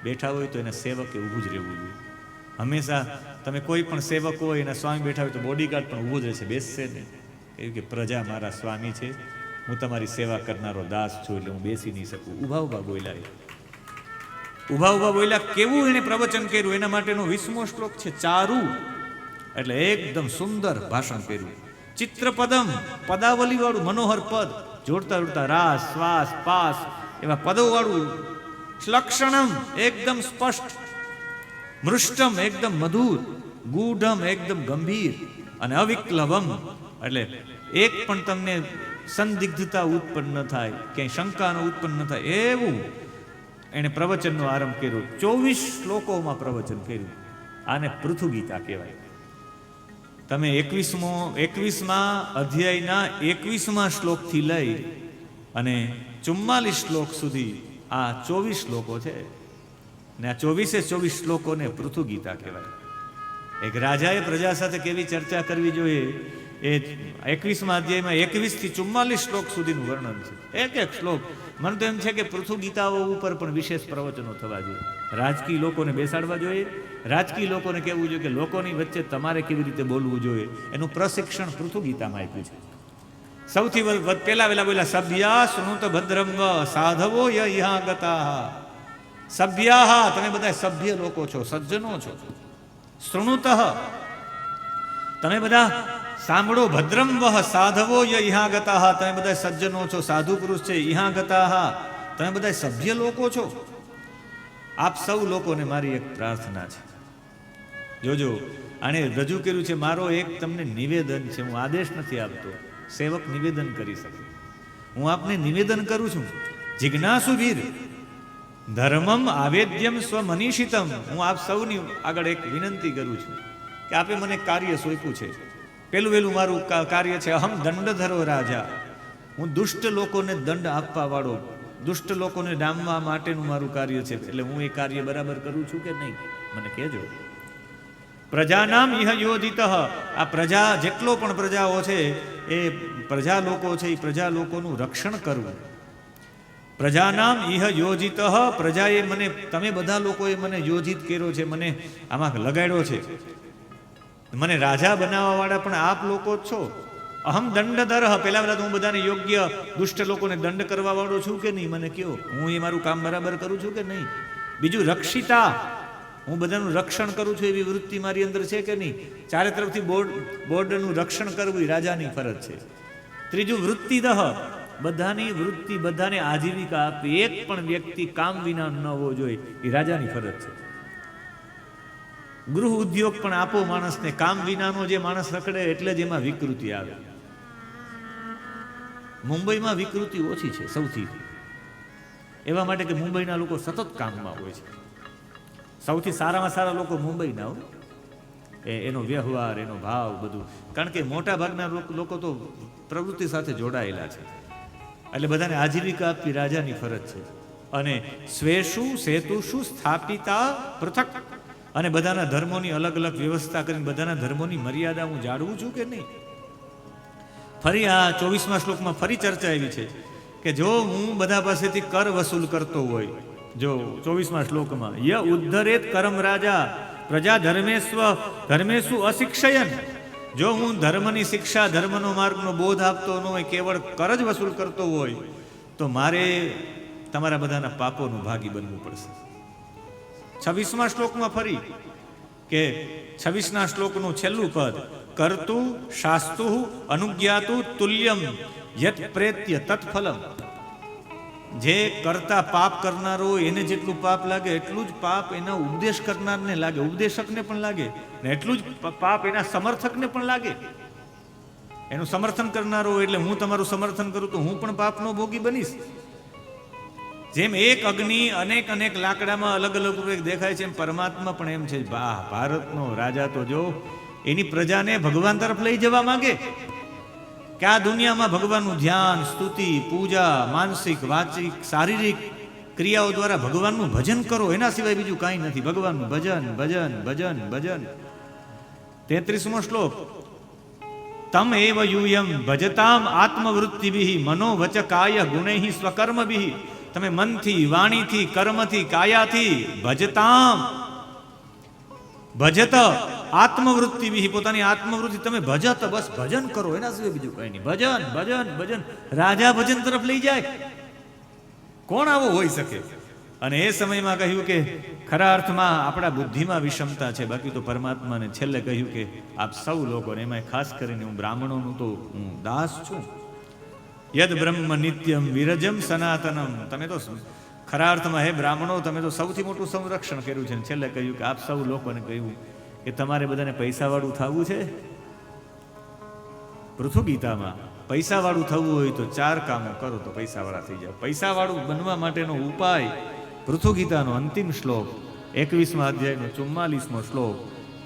બેઠા હોય તો એના સેવકે ઊભું જ રહેવું જોઈએ. હંમેશા તમે કોઈ પણ સેવક હોય, એના સ્વામી બેઠા હોય તો બોડીગાર્ડ પણ ઊભું જ રહેશે, બેસશે ને. કહ્યું કે પ્રજા મારા સ્વામી છે, હું તમારી સેવા કરનારો દાસ છું, એટલે હું બેસી નહીં શકું. ઊભા ઊભા બોલ્યા, ઊભા ઊભા બોલ્યા. કેવું એને પ્રવચન કર્યું એના માટેનો 20મો શ્લોક છે ચારુ, એટલે એકદમ સુંદર ભાષણ કર્યું. ચિત્રપદમ, પદાવલી વાળું મનોહર પદ, જોડતા જોડતા રાસ શ્વાસ પાસ એવા પદો વાળું. લક્ષણમ, એકદમ સ્પષ્ટ. મૃષ્ટમ, એકદમ મધુર. ગૂઢમ, એકદમ ગંભીર. અને અવિક્લવમ, એટલે એક પણ તમને સંદિગ્ધતા ઉત્પન્ન ન થાય, ક્યાંય શંકાનો ઉત્પન્ન ન થાય એવું એને પ્રવચનનો આરંભ કર્યો. 24 શ્લોકોમાં પ્રવચન કર્યું. આને પૃથુ ગીતા કહેવાય. તમે 21મા અધ્યાયના 21મા શ્લોકથી લઈ અને 44 શ્લોક સુધી આ 24 શ્લોકો છે, ને આ 24 શ્લોકોને પૃથુ ગીતા કહેવાય. એક રાજાએ પ્રજા સાથે કેવી ચર્ચા કરવી જોઈએ એ 21મા અધ્યાયમાં 21 થી 44 શ્લોક સુધીનું વર્ણન છે. એક એક શ્લોક. મને તો એમ છે કે પૃથુ ગીતાઓ ઉપર પણ વિશેષ પ્રવચનો થવા જોઈએ. રાજકીય લોકોને બેસાડવા જોઈએ, રાજકીય લોકોને કહેવું જોઈએ કે લોકોની વચ્ચે તમારે કેવી રીતે બોલવું જોઈએ, એનું પ્રશિક્ષણ પૃથુ ગીતામાં આપ્યું છે. સૌથી પહેલા બોલ્યા સભ્યા શૃણુત ભદ્રમ સાધવો યહા ગતા. સભ્યાહ, તમે બધા સભ્ય લોકો છો, સજ્જનો છો. શૃણુત, તમે બધા સાંભળો. ભદ્રમ વહ સાધવો યહા ગતા, તમે બધા સજ્જનો છો, સાધુ પુરુષ છે. યહા ગતા, તમે બધા સભ્ય લોકો છો. આપ સૌ લોકોને મારી એક પ્રાર્થના છે. જોજો, આણે રજૂ કર્યું છે મારો એક તમને નિવેદન છે. હું આદેશ નથી આપતો, સેવક નિવેદન કરી શકે. હું આપને નિવેદન કરું છું. જિજ્ઞાસુ વીર ધર્મમ આવેદ્યમ સ્વમનીષિતમ. હું આપ સૌની આગળ એક વિનંતી કરું છું કે આપે મને કાર્ય સોંપ્યું છે. પહેલું મારું કાર્ય છે અહમ દંડધરો રાજા. હું દુષ્ટ લોકોને દંડ આપવા વાળો, દુષ્ટ લોકોને ડામવા માટેનું મારું કાર્ય છે. એટલે હું એ કાર્ય બરાબર કરું છું કે નહીં મને કહેજો. પ્રજાનામ ઇહ યોજિત. આ પ્રજા જેટલો પણ પ્રજાઓ છે એ પ્રજા લોકો છે, એ પ્રજા લોકોનું રક્ષણ કરવું. પ્રજાનામ ઇહ યોજિત. પ્રજાએ મને, તમે બધા લોકોએ મને યોજિત કર્યો છે, મને આમાં લગાડ્યો છે. મને રાજા બનાવવા વાળા પણ આપ લોકો જ છો. અહમ દંડધર. પહેલા તો હું બધાને યોગ્ય દુષ્ટ લોકોને દંડ કરવા વાળો છું કે નહીં મને કયો. હું એ મારું કામ બરાબર કરું છું કે નહીં. બીજું રક્ષિતા, હું બધાનું રક્ષણ કરું છું એવી વૃત્તિ મારી અંદર છે કે નહીં. ચારે તરફથી બોર્ડરનું રક્ષણ કરવું એ રાજાની ફરજ છે. ત્રીજું વૃત્તિદહ, બધાની વૃત્તિ, બધાને આજીવિકા આપવી. એક પણ વ્યક્તિ કામ વિના ન હોવો જોઈએ એ રાજાની ફરજ છે. ગૃહ ઉદ્યોગ પણ આપો માણસને. કામ વિનાનો જે માણસ રખડે એટલે જ એમાં વિકૃતિ આવે. મુંબઈમાં વિકૃતિ ઓછી છે સૌથી, એવા માટે કે મુંબઈના લોકો સતત કામમાં હોય છે. સૌથી સારામાં સારા લોકો મુંબઈના હોય, એનો વ્યવહાર, એનો ભાવ બધું. કારણ કે મોટા ભાગના લોકો તો પ્રવૃત્તિ સાથે જોડાયેલા છે. એટલે બધાને આજીવિકા આપવી રાજાની ફરજ છે. અને સ્વેષુ સેતુષુ સ્થાપિતા પૃથક. અને બધાના ધર્મોની અલગ અલગ વ્યવસ્થા કરીને બધાના ધર્મોની મર્યાદા હું જાળવું છું કે નહીં. ફરી આ 24મા શ્લોકમાં ફરી ચર્ચા એવી છે કે જો હું બધા પાસેથી કર વસૂલ કરતો હોય, જો 24મા શ્લોકમાં ય ઉદ્ધરેત કરમ રાજા પ્રજા ધર્મેશુ અશિક્ષયન. જો હું ધર્મની શિક્ષા, ધર્મનો માર્ગનો બોધ આપતો ન હોય, કેવળ કર જ વસૂલ કરતો હોય, તો મારે તમારા બધાના પાપોનું ભાગી બનવું પડશે. 26મા શ્લોકમાં ફરી કે 26ના શ્લોકનું છેલ્લું પદ, કર્તુ શાસ્તુ અનુજ્ઞાતુ તુલ્યમ યત પ્રેત્ય તત્ફલમ. જે કરતા પાપ કરનારો એને જેટલું પાપ લાગે એટલું જ પાપ એના ઉપદેશ કરનારને લાગે, ઉપદેશકને પણ લાગે, ને એટલું જ પાપ એના સમર્થકને પણ લાગે. એનું સમર્થન કરનારો એટલે હું તમારું સમર્થન કરું તો હું પણ પાપનો ભોગી બનીશ. જેમ એક અગ્નિ અનેક લાકડામાં અલગ અલગ રૂપે દેખાય છે, એમ પરમાત્મા પણ એમ છે. ભારતનો રાજા તો જો એની પ્રજાને ભગવાન તરફ લઈ જવા માંગે કે આ દુનિયામાં ભગવાનનું ધ્યાન, સ્તુતિ, પૂજા, માનસિક, વાચિક, શારીરિક ક્રિયાઓ દ્વારા ભગવાનનું ભજન કરો. એના સિવાય બીજું કાંઈ નથી. ભગવાનનું ભજન ભજન ભજન ભજન. 33મો શ્લોક, તમ એવ યુયમ ભજતામ આત્મવૃત્તિભિઃ મનો વચ કાય ગુણૈઃ સ્વકર્મભિઃ. તમે મનથી, વાણીથી, કર્મથી, કાયાથી ભજતામ, ભજત આત્મવૃત્તિભિઃ, પોતાની આત્મવૃત્તિ તમે ભજત, બસ ભજન કરો, એના સિવાય બીજું કઈ નહીં. ભજન ભજન ભજન. રાજા ભજન તરફ લઈ જાય, કોણ આવો હોઈ શકે? અને એ સમયમાં કહ્યું કે ખરા અર્થમાં આપણા બુદ્ધિમાં વિષમતા છે, બાકી તો પરમાત્માને છેલ્લે કહ્યું કે આપ સૌ લોકોને, એમાં ખાસ કરીને હું બ્રાહ્મણોનું તો હું દાસ છું. યદ બ્રહ્મ નિત્યમ વિરજમ સનાતનમ. તમે તો ખરા અર્થમાં હે બ્રાહ્મણો, તમે તો સૌથી મોટું સંરક્ષણ કર્યું છે. છેલ્લે કહ્યું કે આપ સૌ લોકોને કહ્યું કે તમારે બધાને પૈસાવાળું થવું છે. પૃથુ ગીતામાં પૈસાવાળું થવું હોય તો 4 કામો કરો તો પૈસાવાળા થઈ જાવ. પૈસાવાળું બનવા માટેનો ઉપાય પૃથુ ગીતાનો અંતિમ શ્લોક 21મા અધ્યાયનો 44મો શ્લોક.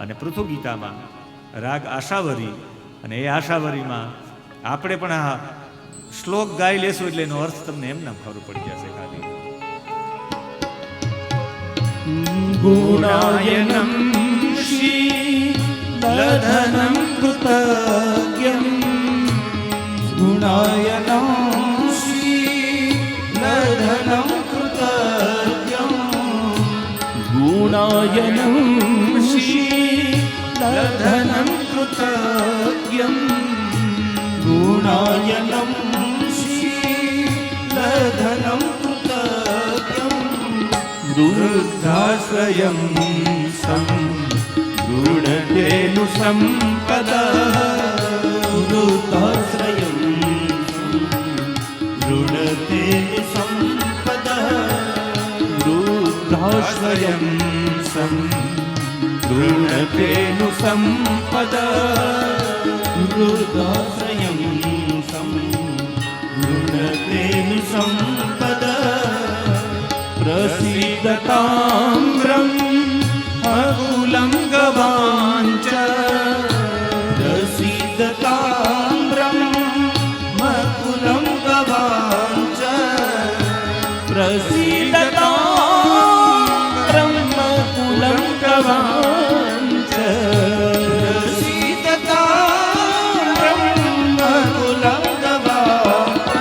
અને પૃથુ ગીતામાં રાગ આશાવરી, અને એ આશાવરીમાં આપણે પણ આ શ્લોક ગાઈ લેશું એટલે એનો અર્થ તમને એમ નામ ખબર પડી જશે. ખાલી ગુણાયનમ શીલધનમ કૃતજ્ઞમ. ગુણાયનમ શીલધનમ કૃતજ્ઞમ. ગુણાયનમ શીલધનમ કૃતજ્ઞમ. ગુણાયનમ શીલધનમ કૃતજ્ઞમ. વૃદ્ધાશ્રયમ સંગૃણતેनु સંપદા. વૃદ્ધાશ્રયમ સંગૃણતેनु સંપદા. વૃદ્ધાશ્રયમ વૃદ્ધાશ્રયમ સમ ગૃણતેનુ સંપદા વૃદ્ધાશ્રયમ સમ ગૃણતેનુ સંપદા પ્રસિદ્ધતામ્રમ અકુલં ગવાંચ પ્રસિદ્ધતામ્રમ મકુલં ગવાંચ પ્રસિદ્ધતામ્રમ મકુલં ગવાંચ પ્રસિદ્ધતામ્રમ મકુલં ગવાંચ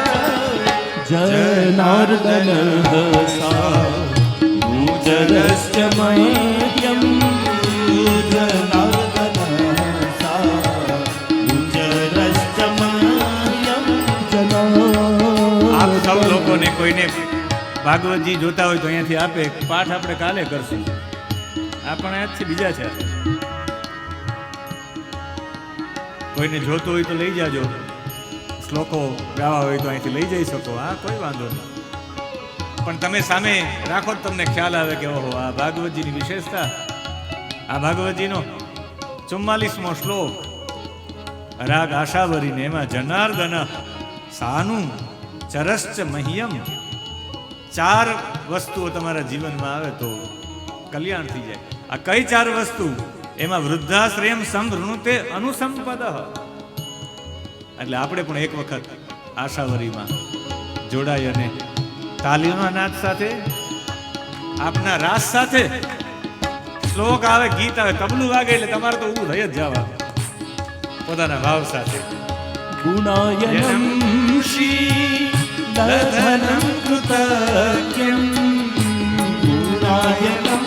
જનાર્દન જરશ્ચ મહ્યમ જરશ્ચ મહ્યમ આપ સૌ લોકોને કોઈને ભાગવતજી જોતા હોય તો અહીંયાથી આપે પાઠ આપણે કાલે કરશું. આ પણ આજથી બીજા છે. કોઈને જોતું હોય તો લઈ જાજો. શ્લોકો ગાવા હોય તો અહીંથી લઈ જઈ શકો. હા, કોઈ વાંધો નહીં. પણ તમે સામે રાખો તો તમને ખ્યાલ આવે કે ઓહો, આ ભાગવતજીની વિશેષતા. આ ભાગવતજીનો 44મો શ્લોક રાગ આશાવરીને એમાં જનાર્દન સાનું ચરશ્ચ મહ્યમ. 4 વસ્તુઓ તમારા જીવનમાં આવે તો કલ્યાણ થઈ જાય. આ કઈ 4 વસ્તુ? એમાં વૃદ્ધાશ્રયમ સંવૃણુતે અનુસંપદ. એટલે આપણે પણ એક વખત આશાવરીમાં જોડાઈ અને તાલીઓના નાદ સાથે, આપના રાસ સાથે, શ્લોક આવે, ગીત આવે, તબલું વાગે એટલે તમારે તો ઊભું થઈ જ જવા પોતાના ભાવ સાથે. ગુણાયનમ શીલધનમ કૃતજ્ઞમ ગુણાયનમ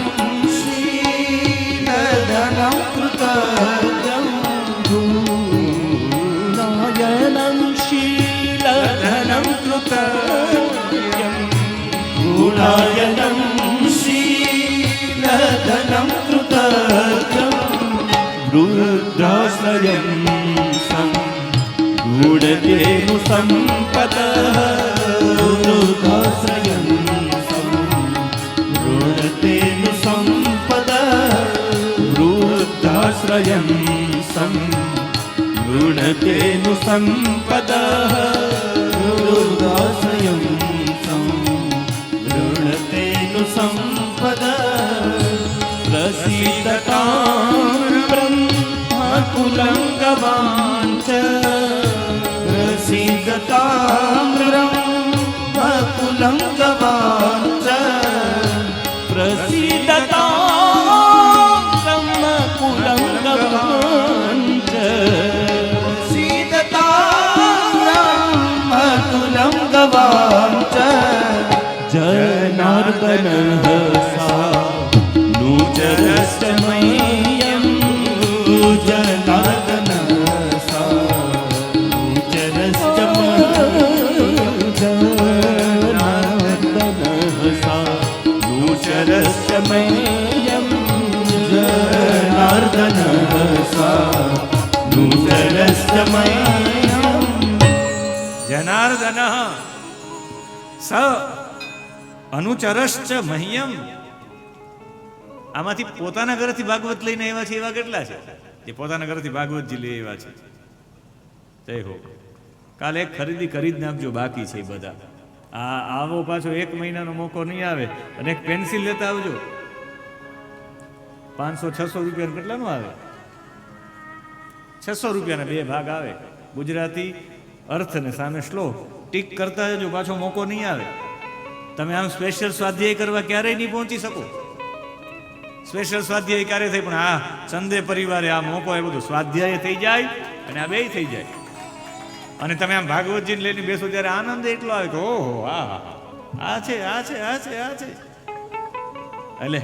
શીલધનમ કૃતજ્ઞમ ગુણાયનમ શીલધનમ કૃતજ્ઞમ ગુણાયનમ શીલધનમ કૃતજ્ઞમ વૃદ્ધાશ્રયમ સમ ગૂઢતેનુ સંપદઃ વૃદ્ધાશ્રયમ સમ ગૂઢતેનુ સંપદઃ વૃદ્ધાશ્રયમ સમ ગૂઢતેનુ સંપદઃ વૃદ્ધાશ્રયમ સમ ગૂઢતેનુ સંપદઃ પ્રસિદ્ધતામ્રમ મકુલં ગવાંચ પ્રસિદ્ધતામ્રમ મકુલં ગવાંચ પ્રસિદ્ધતામ્રમ મકુલં ગવાંચ પ્રસિદ્ધતામ્રમ મકુલં ગવાંચ જનાર્દન નુચરશ્ચ મહ્યમ જનાર્દન નુચરશ્ચ નુચરશ્ચ મહ્યમ જનાર્દન નુચરશ્ચ મહ્યમ જનાર્દન સ અનુચરશ્ચ મહ્યમ. આમાંથી પોતાના ઘરેથી ભાગવત લઈને આવ્યા છે એવા કેટલા છે જે પોતાના ઘરેથી ભાગવતજી લઈ આવ્યા છે? જય હો. કાલે એક ખરીદી કરી જ નાખજો, બાકી છે એ બધા. આવો પાછો 1 મહિનાનો મોકો નહીં આવે. અને એક પેન્સિલ લેતા આવજો. 500-600 રૂપિયા કેટલાનું આવે? 600 રૂપિયાના 2 ભાગ આવે. ગુજરાતી અર્થ ને સામે શ્લોક ટીક કરતા જજો, પાછો મોકો નહીં આવે. તમે આમ સ્પેશિયલ સ્વાધ્યાય કરવા ક્યારેય નહીં પહોંચી શકો. સ્પેશિયલ સ્વાધ્યાય ક્યારે થાય? પણ આ ચંદે પરિવારે આ મોકો એ બધું સ્વાધ્યાય થઈ જાય અને આ બેય થઈ જાય. અને તમે આમ ભાગવતજીને લઈને બેસો ત્યારે આનંદ એટલો આવે કે ઓહો, આ છે, આ છે, આ છે, આ છે. એટલે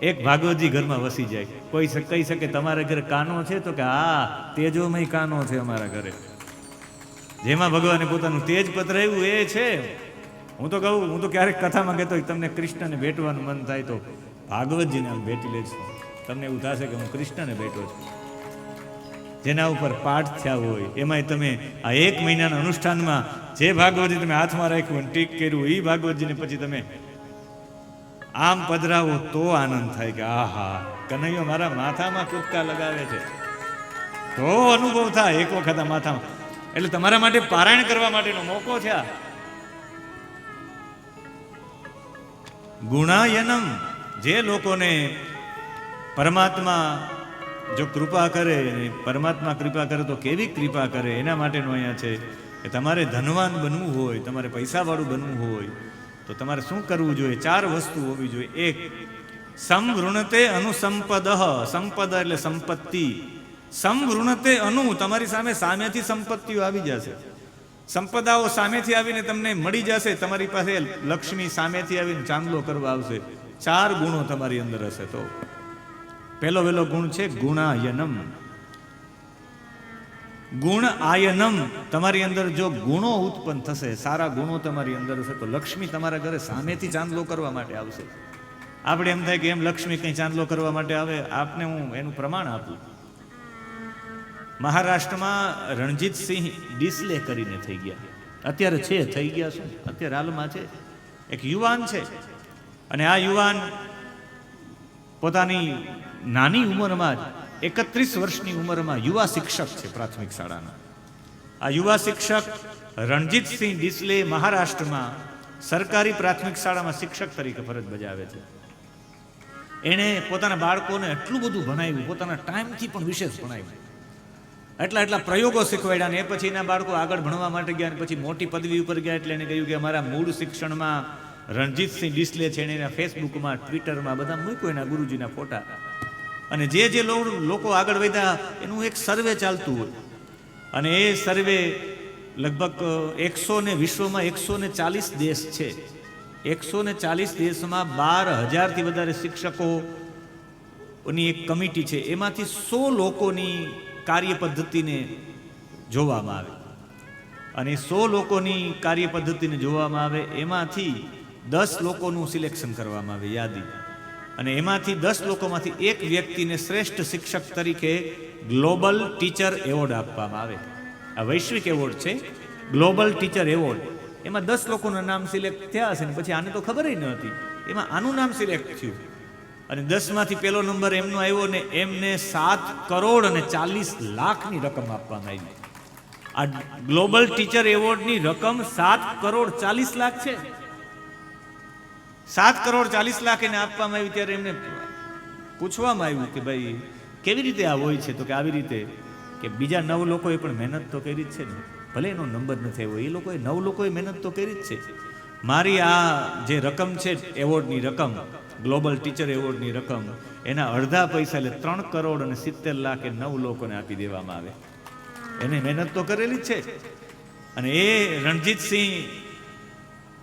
એક ભાગવતજી ઘરમાં વસી જાય. કોઈ કહી શકે તમારા ઘરે કાનો છે? તો કે હા, તેજોમય કાનો છે અમારા ઘરે. જેમાં ભગવાને પોતાનું તેજ પધરાવ્યું એ છે. હું તો કહું, હું તો ક્યારેક કથામાં કહેતો તમને કૃષ્ણને ભેટવાનું મન થાય તો ભાગવતજીને આમ ભેટી લેજો. તમને એવું થશે કે હું કૃષ્ણને ભેટો છું. જેના ઉપર પાઠ થયા હોય એમાંય તમે આ 1 મહિનાના અનુષ્ઠાનમાં જે ભાગવતજી તમે હાથમાં રાખ્યું અને ટીક કર્યું એ ભાગવતજીને પછી તમે આમ પધરાવો તો આનંદ થાય કે આહા કનૈયો મારા માથામાં કૂદકા લગાવે છે, તો અનુભવ થાય એક વખત આ માથામાં. એટલે તમારા માટે પારાયણ કરવા માટેનો મોકો છે આ. ગુણાયનમ, જે લોકોને પરમાત્મા જો કૃપા કરે, પરમાત્મા કૃપા કરે તો કેવી કૃપા કરે એના માટેનો અહીંયા છે કે તમારે ધનવાન બનવું હોય, તમારે પૈસાવાળું બનવું હોય તો તમારે શું કરવું જોઈએ? 4 વસ્તુ હોવી જોઈએ. એક, સંવૃણતે અનુસંપદ. સંપદ એટલે સંપત્તિ. સંવૃણતે અનુ, તમારી સામે સામેથી સંપત્તિઓ આવી જશે, સંપદાઓ સામેથી આવીને તમને મળી જશે. તમારી પાસે લક્ષ્મી સામેથી આવીને ચાંદલો કરવા આવશે. 4 ગુણો તમારી અંદર હશે તો પહેલો વહેલો ગુણ છે ગુણાયનમ. ગુણ આયનમ, તમારી અંદર જો ગુણો ઉત્પન્ન થશે, સારા ગુણો તમારી અંદર હશે તો લક્ષ્મી તમારા ઘરે સામેથી ચાંદલો કરવા માટે આવશે. આપણે એમ થાય કે એમ લક્ષ્મી કંઈ ચાંદલો કરવા માટે આવે, આપને હું એનું પ્રમાણ આપું. મહારાષ્ટ્રમાં રણજીતસિંહ ડિસલે કરીને થઈ ગયા, અત્યારે છે, થઈ ગયા શું, અત્યારે હાલમાં છે, એક યુવાન છે. અને આ યુવાન પોતાની નાની ઉંમરમાં જ 31 વર્ષની ઉંમરમાં યુવા શિક્ષક છે પ્રાથમિક શાળાના. આ યુવા શિક્ષક રણજીતસિંહ ડિસલે મહારાષ્ટ્રમાં સરકારી પ્રાથમિક શાળામાં શિક્ષક તરીકે ફરજ બજાવે છે. એણે પોતાના બાળકોને એટલું બધું ભણાવ્યું, પોતાના ટાઈમથી પણ વિશેષ ભણાવ્યું, એટલા પ્રયોગો શીખવાડ્યા. ને એ પછી એના બાળકો આગળ ભણવા માટે ગયા, અને પછી મોટી પદવી ઉપર ગયા. એટલે એને કહ્યું કે અમારા મૂળ શિક્ષણમાં રણજીતસિંહ ડિસલે છે, એને એના ફેસબુકમાં, ટ્વિટરમાં બધા મૂક્યું એના ગુરુજીના ફોટા. અને જે લોકો આગળ વધ્યા એનું એક સર્વે ચાલતું હોય, અને એ સર્વે લગભગ વિશ્વમાં 140 દેશ છે. 140 દેશમાં 12,000થી વધારે શિક્ષકોની એક કમિટી છે. એમાંથી 100 લોકોની કાર્ય પદ્ધતિને જોવામાં આવે, અને 100 લોકોની કાર્ય પદ્ધતિને જોવામાં આવે એમાંથી 10 લોકોનું સિલેક્શન કરવામાં આવે, યાદી. અને એમાંથી 10 લોકોમાંથી એક વ્યક્તિને શ્રેષ્ઠ શિક્ષક તરીકે ગ્લોબલ ટીચર એવોર્ડ આપવામાં આવે. આ વૈશ્વિક એવોર્ડ છે, ગ્લોબલ ટીચર એવોર્ડ. એમાં 10 લોકોના નામ સિલેક્ટ થયા હશે, ને પછી આને તો ખબર ન હતી, એમાં આનું નામ સિલેક્ટ થયું. અને 10માંથી પહેલો નંબર એમનો આવ્યો, ને એમને 7,40,00,000ની રકમ આપવામાં આવી. આ ગ્લોબલ ટીચર એવોર્ડની રકમ 7,40,00,000 છે. 7,40,00,000 એને આપવામાં આવી. ત્યારે એમને પૂછવામાં આવ્યું કે ભાઈ કેવી રીતે આ હોય છે? તો કે આવી રીતે કે બીજા 9 લોકોએ પણ મહેનત તો કરી જ છે ને, ભલે એનો નંબર નથી આવ્યો, એ લોકોએ 9 લોકોએ મહેનત તો કરી જ છે. મારી આ જે રકમ છે એવોર્ડની રકમ, ગ્લોબલ ટીચર એવોર્ડની રકમ, એના અડધા પૈસા એટલે 3,70,00,000 એ 9 લોકોને આપી દેવામાં આવે. એને મહેનત તો કરેલી જ છે. અને એ રણજીતસિંહ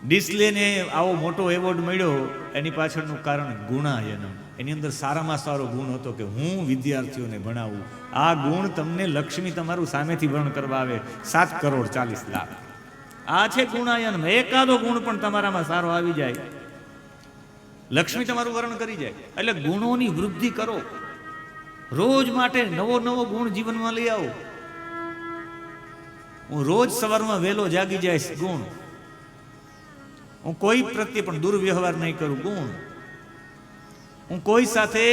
ડિસલેને આવો મોટો એવોર્ડ મળ્યો, એની પાછળનું કારણ ગુણાયનમ. એની અંદર સારામાં સારો ગુણ હતો કે હું વિદ્યાર્થીઓને ભણાવું. આ ગુણ તમને લક્ષ્મી તમારું સામેથી વર્ણન કરવા આવે. 7,40,00,000 આ છે ગુણાયનમ. એકાદો ગુણ પણ તમારામાં સારો આવી જાય, લક્ષ્મી તમારું વર્ણન કરી જાય. એટલે ગુણોની વૃદ્ધિ કરો, રોજ માટે નવો ગુણ જીવનમાં લઈ આવો. હું રોજ સવારમાં વહેલો જાગી જઈશ, ગુણ. હું કોઈ પ્રત્યે પણ દુર્વ્યવહાર નહીં કરું, ગુણ. હું કોઈ સાથે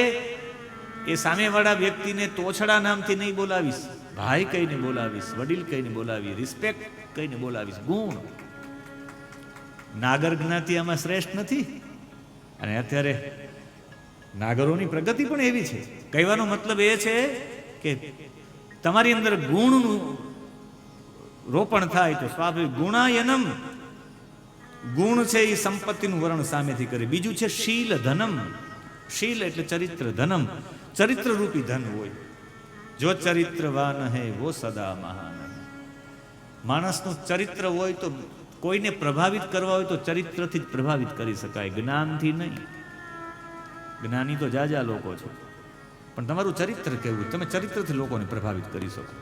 એ સામેવાળા વ્યક્તિને તોછડા નામથી નહીં બોલાવીશ, ભાઈ કહીને બોલાવીશ, વડીલ કહીને બોલાવીશ, રિસ્પેક્ટ કહીને બોલાવીશ, ગુણ. નાગર જ્ઞાતિ આમાં શ્રેષ્ઠ નથી. અને અત્યારે નાગરોની પ્રગતિ પણ એવી છે. કહેવાનો મતલબ એ છે કે તમારી અંદર ગુણનું રોપણ થાય તો સ્વાભાવિક. ગુણાયનમ, ગુણ છે એ સંપત્તિનું વર્ણન સામેથી કરે. બીજું છે શીલ ધનમ. શીલ એટલે ચરિત્ર, ધનમ ચરિત્ર રૂપી ધન હોય. જો ચરિત્રવાન હૈ વો સદા મહાન. માણસનું ચરિત્ર હોય તો કોઈને પ્રભાવિત કરવા હોય તો ચરિત્રથી જ પ્રભાવિત કરી શકાય, જ્ઞાનથી નહીં. જ્ઞાની તો જાજા લોકો છે, પણ તમારું ચરિત્ર કેવું, તમે ચરિત્રથી લોકોને પ્રભાવિત કરી શકો.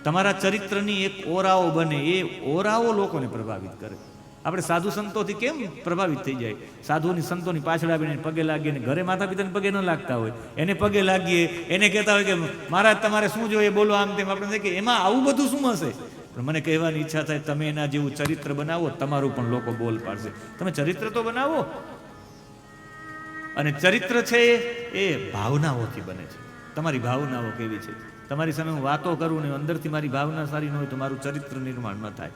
તમારા ચરિત્રની એક ઓરાઓ બને, એ ઓરાઓ લોકોને પ્રભાવિત કરે. આપણે સાધુ સંતોથી કેમ પ્રભાવિત થઈ જાય? સાધુની સંતોની પાછળ આવીને પગે લાગીએ, ને ઘરે માતા પિતાને પગે ન લાગતા હોય, એને પગે લાગીએ, એને કહેતા હોય કે મહારાજ તમારે શું જોઈએ બોલો, આમ તેમ. આપણે કે એમાં આવું બધું શું હશે? પણ મને કહેવાની ઈચ્છા થાય તમે એના જેવું ચરિત્ર બનાવો, તમારું પણ લોકો બોલ પાડશે. તમે ચરિત્ર તો બનાવો. અને ચરિત્ર છે એ ભાવનાઓથી બને છે. તમારી ભાવનાઓ કેવી છે? તમારી સામે હું વાતો કરું ને અંદરથી મારી ભાવના સારી ન હોય તો મારું ચરિત્ર નિર્માણ ન થાય.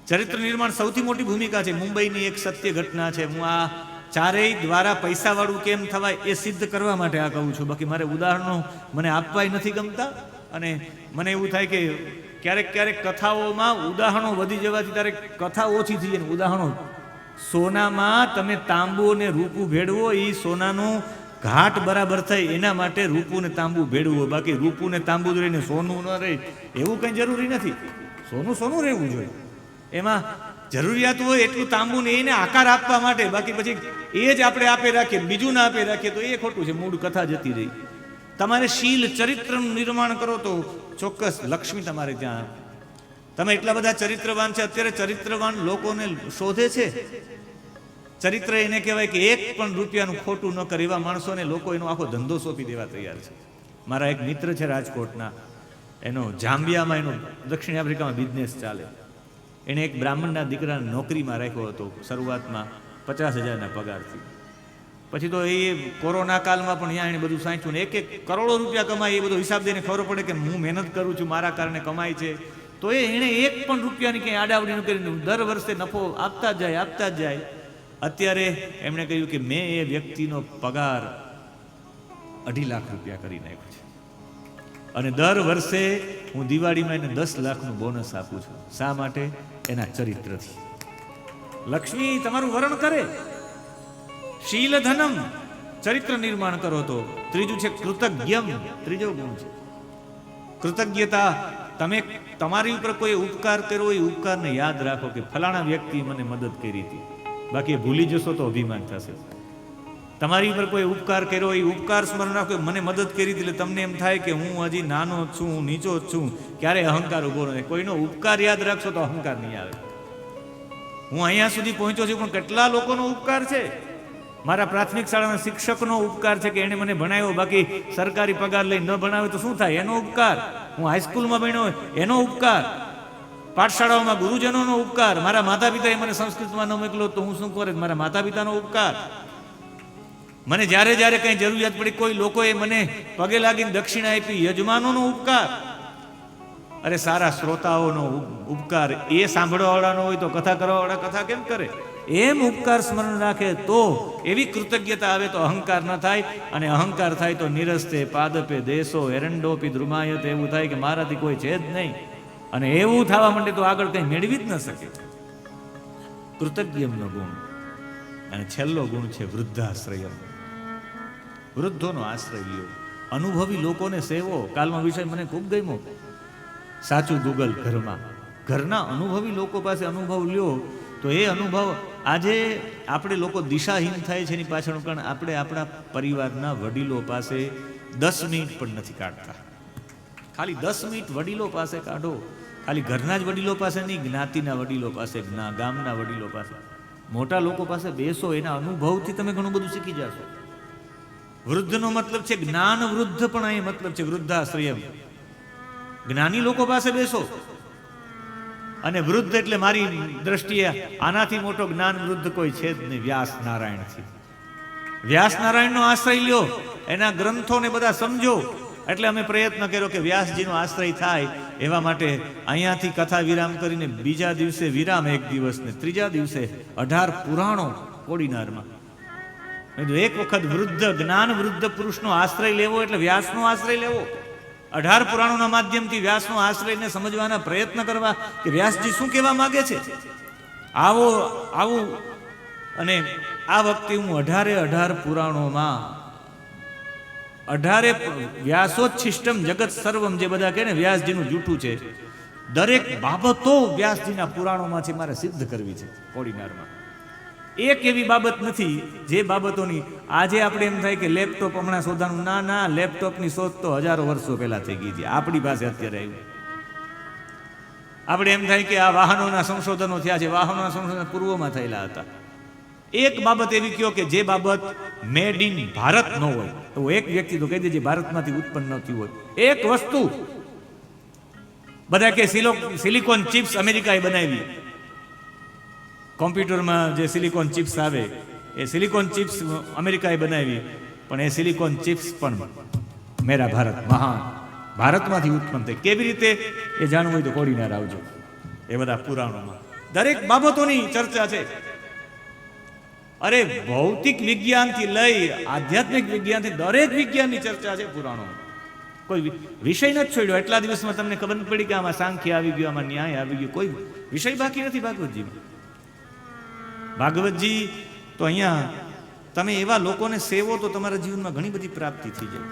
ચરિત્ર નિર્માણ સૌથી મોટી ભૂમિકા છે. મુંબઈની એક સત્ય ઘટના છે. હું આ ચારેય દ્વારા પૈસાવાળું કેમ થવાય એ સિદ્ધ કરવા માટે આ કહું છું. બાકી મારે ઉદાહરણો મને આપવાય નથી ગમતા. અને મને એવું થાય કે ક્યારેક કથાઓમાં ઉદાહરણો વધી જવાથી ત્યારે કથા ઓછી થઈ જાય. ઉદાહરણો, સોનામાં તમે તાંબુ અને રૂપું ભેળવો, એ સોનાનું ઘાટ બરાબર થાય એના માટે રૂપું ને તાંબુ ભેળવો. બાકી રૂપું ને તાંબુ જ રહીને સોનું ન રહે એવું કંઈ જરૂરી નથી. સોનું રહેવું જોઈએ. એમાં જરૂરિયાત હોય એટલું તાંબુ ને એને આકાર આપવા માટે. બાકી પછી એ જ આપણે આપે રાખીએ, બીજું ના આપે રાખીએ તો એ ખોટું છે. મૂળ કથા જતી રહી. તમારે શીલ ચરિત્રનું નિર્માણ કરો તો ચોક્કસ લક્ષ્મી તમારે ત્યાં. તમે એટલા બધા ચરિત્રવાન છે. અત્યારે ચરિત્રવાન લોકોને શોધે છે. ચરિત્ર એને કહેવાય કે એક પણ રૂપિયાનું ખોટું ન કરે એવા માણસોને લોકો એનો આખો ધંધો સોંપી દેવા તૈયાર છે. મારા એક મિત્ર છે રાજકોટના, એનો જાંબિયામાં એનો દક્ષિણ આફ્રિકામાં બિઝનેસ ચાલે. એણે એક બ્રાહ્મણના દીકરાને નોકરીમાં રાખ્યો હતો શરૂઆતમાં 50,000ના પગારથી. પછી તો એ કોરોના કાળમાં પણ અહીંયા એને બધું સાંચ્યું ને 1 કરોડો રૂપિયા કમાય એ બધો હિસાબ દઈને ખબર પડે કે હું મહેનત કરું છું, મારા કારણે કમાય છે. તો એણે 1 પણ રૂપિયાની કંઈ આડાવડી ન કરીને દર વર્ષે નફો આપતા જ જાય. અત્યારે એમણે કહ્યું કે મેં એ વ્યક્તિનો પગાર 2.5 લાખ રૂપિયા કરી નાખ્યો છે. અને દર વર્ષે હું દિવાળીમાં એને 10 લાખનું બોનસ આપું છું. શા માટે? એના ચરિત્રથી. લક્ષ્મી તમારું વરણ કરે. શીલ ધનમ, ચરિત્ર નિર્માણ કરો તો. ત્રીજું છે કૃતજ્ઞમ, ત્રીજો ગુણ છે કૃતજ્ઞતા. તમે તમારી ઉપર કોઈ ઉપકાર કર્યો, એ ઉપકારને યાદ રાખો કે ફલાણા વ્યક્તિ મને મદદ કરી હતી. બાકી એ ભૂલી જશો તો અભિમાન થશે. તમારી ઉપર કોઈ ઉપકાર કર્યો, એ ઉપકાર સ્મરણ રાખો. મને મદદ કરી હતી એટલે તમને એમ થાય કે હું હજી નાનો જ છું, હું નીચો જ છું, ક્યારે અહંકાર ઉભો નથી. કોઈનો ઉપકાર યાદ રાખશો તો અહંકાર નહીં આવે. હું અહીંયા સુધી પહોંચ્યો છું પણ કેટલા લોકોનો ઉપકાર છે. મારા પ્રાથમિક શાળાના શિક્ષકનો ઉપકાર છે કે એણે મને ભણાવ્યો. બાકી સરકારી પગાર લઈ ન ભણાવે તો શું થાય? એનો ઉપકાર. હું હાઈસ્કૂલમાં ભણ્યો એનો ઉપકાર. પાઠશાળાઓમાં ગુરુજનોનો ઉપકાર. મારા માતા પિતાએ મને સંસ્કૃતમાં ન મોકલો તો હું શું કરે? મારા માતા પિતાનો ઉપકાર. મને જ્યારે કંઈ જરૂરિયાત પડી, કોઈ લોકોએ મને પગે લાગીને દક્ષિણા આપી, યજમાનોનો ઉપકાર. અરે સારા શ્રોતાઓનો ઉપકાર. એ સાંભળવાવાળાનો હોય તો કથા કરવાવાળા કથા કેમ કરે? એમ ઉપકાર સ્મરણ રાખે તો એવી કૃતજ્ઞતા આવે તો અહંકાર ન થાય. અને અહંકાર થાય તો નિરસ્તે પાદપે દેશો એરંડોપી દ્રુમાયત. એવું થાય કે મારાથી કોઈ છે જ નહીં. અને એવું થવા માંડે તો આગળ કંઈ મેળવી જ ન શકે. કૃતજ્ઞનો ગુણ. અને છેલ્લો ગુણ છે વૃદ્ધાશ્રય. વૃદ્ધોનો આશ્રય લ્યો. અનુભવી લોકોને સેવો. કાલનો વિષય મને ખૂબ ગમ્યો. સાચું દુગલ ઘરમાં. ઘરના અનુભવી લોકો પાસે અનુભવ લ્યો તો એ અનુભવ. આજે આપણે લોકો દિશાહીન થાય છે એની પાછળનું કારણ આપણે આપણા પરિવારના વડીલો પાસે 10 મિનિટ પણ નથી કાઢતા. ખાલી 10 મિનિટ વડીલો પાસે કાઢો. ખાલી ઘરના જ વડીલો પાસે નહીં, જ્ઞાતિના વડીલો પાસે, ગામના વડીલો પાસે, મોટા લોકો પાસે બેસો. એના અનુભવથી તમે ઘણું બધું શીખી જશો. વૃદ્ધનો મતલબ છે જ્ઞાન વૃદ્ધ, પણ અહીં મતલબ છે વૃદ્ધાશ્રય. જ્ઞાની લોકો પાસે બેસો. અને વૃદ્ધ એટલે મારી દ્રષ્ટિએ આનાથી મોટો જ્ઞાન વૃદ્ધ કોઈ છે જ નહીં. વ્યાસ નારાયણથી. વ્યાસ નારાયણનો આશ્રય લ્યો. એના ગ્રંથોને બધા સમજો. એટલે અમે પ્રયત્ન કર્યો કે વ્યાસજીનો આશ્રય થાય. એવા માટે અહીંયાથી કથા વિરામ કરીને બીજા દિવસે વિરામ 1 દિવસ ને ત્રીજા દિવસે 18 પુરાણો કોડીનારમાં. એક વખત વૃદ્ધ જ્ઞાન વૃદ્ધ પુરુષનો આશ્રય લેવો એટલે વ્યાસનો આશ્રય લેવો. 18 પુરાણોના માધ્યમથી વ્યાસનો આશ્રયને સમજવાના પ્રયત્ન કરવા કે વ્યાસજી શું કહેવા માંગે છે. આવું અને આ વખતે હું 18 પુરાણોમાં 18 વ્યાસોચ્છિષ્ટમ જગત સર્વમ જે બધા કહે ને વ્યાસજીનું જૂઠું છે, દરેક બાબતો વ્યાસજીના પુરાણોમાં છે મારે સિદ્ધ કરવી છે. કોડીનારમાં એક એવી બાબત નથી જે બાબતોની આજે આપણે એમ થાય કે લેપટોપ હમણાં શોધાનું. ના, લેપટોપની શોધ તો હજારો વર્ષો પહેલા થઈ ગઈ છે. આપણી પાસે અત્યારે આવ્યું. આપણે એમ થાય કે આ વાહનોના સંશોધનો થયા છે. વાહનોના સંશોધન પૂર્વમાં થયેલા હતા. એક બાબત એવી કયો કે જે બાબત મેડ ઇન ભારત ન હોય તો એક વ્યક્તિ તો કહી દે જે ભારતમાંથી ઉત્પન્ન ન થયું હોય. એક વસ્તુ બધા કે સિલિકોન ચિપ્સ અમેરિકાએ બનાવી. કોમ્પ્યુટરમાં જે સિલિકોન ચિપ્સ આવે એ સિલિકોન ચિપ્સ અમેરિકાએ બનાવી, પણ એ સિલિકોન ચિપ્સ પણ મેરા ભારત મહાન, ભારતમાંથી ઉત્પન્ન થઈ. કેવી રીતે એ જાણવું હોય તો કોડીનાર આવજો. એ બધા પુરાણોમાં દરેક બાબતોની ચર્ચા છે. અરે ભૌતિક વિજ્ઞાનથી લઈ આધ્યાત્મિક વિજ્ઞાનથી દરેક વિજ્ઞાનની ચર્ચા છે પુરાણોમાં. કોઈ વિષય નથી છોડ્યો. એટલા દિવસમાં તમને ખબર પડી કે આમાં સાંખ્ય આવી ગયું, આમાં ન્યાય આવી ગયું, કોઈ વિષય બાકી નથી ભાગવતજીમાં. ભાગવતજી તો અહીંયા તમે એવા લોકોને સેવો તો તમારા જીવનમાં ઘણી બધી પ્રાપ્તિ થઈ જાય.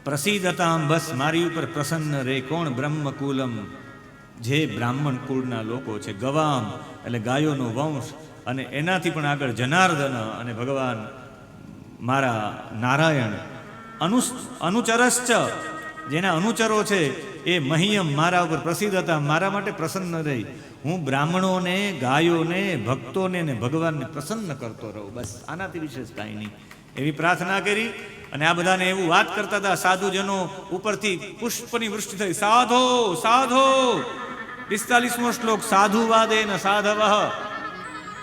પ્રસિદ્ધતામ, બસ મારી ઉપર પ્રસન્ન રે કોણ બ્રહ્મકુલમ, જે બ્રાહ્મણ કુળના લોકો છે. ગવામ એટલે ગાયોનો વંશ, અને એનાથી પણ આગળ જનાર્દન અને ભગવાન મારા નારાયણ. અનુચરશ્ચ, જેના અનુચરો છે એ મહિયમ, મારા ઉપર પ્રસિદ્ધ હતા, મારા માટે પ્રસન્ન રહી. હું બ્રાહ્મણોને, ગાયોને, ભક્તોને ને ભગવાનને પ્રસન્ન કરતો રહું. બસ આનાથી વિશેષ કાંઈ નહીં. એવી પ્રાર્થના કરી. અને આ બધાને એવું વાત કરતા હતા. સાધુજનો ઉપરથી પુષ્પની વૃષ્ટિ થઈ. સાધો સાધો, 45મો શ્લોક. સાધુવાદે ન સાધવ.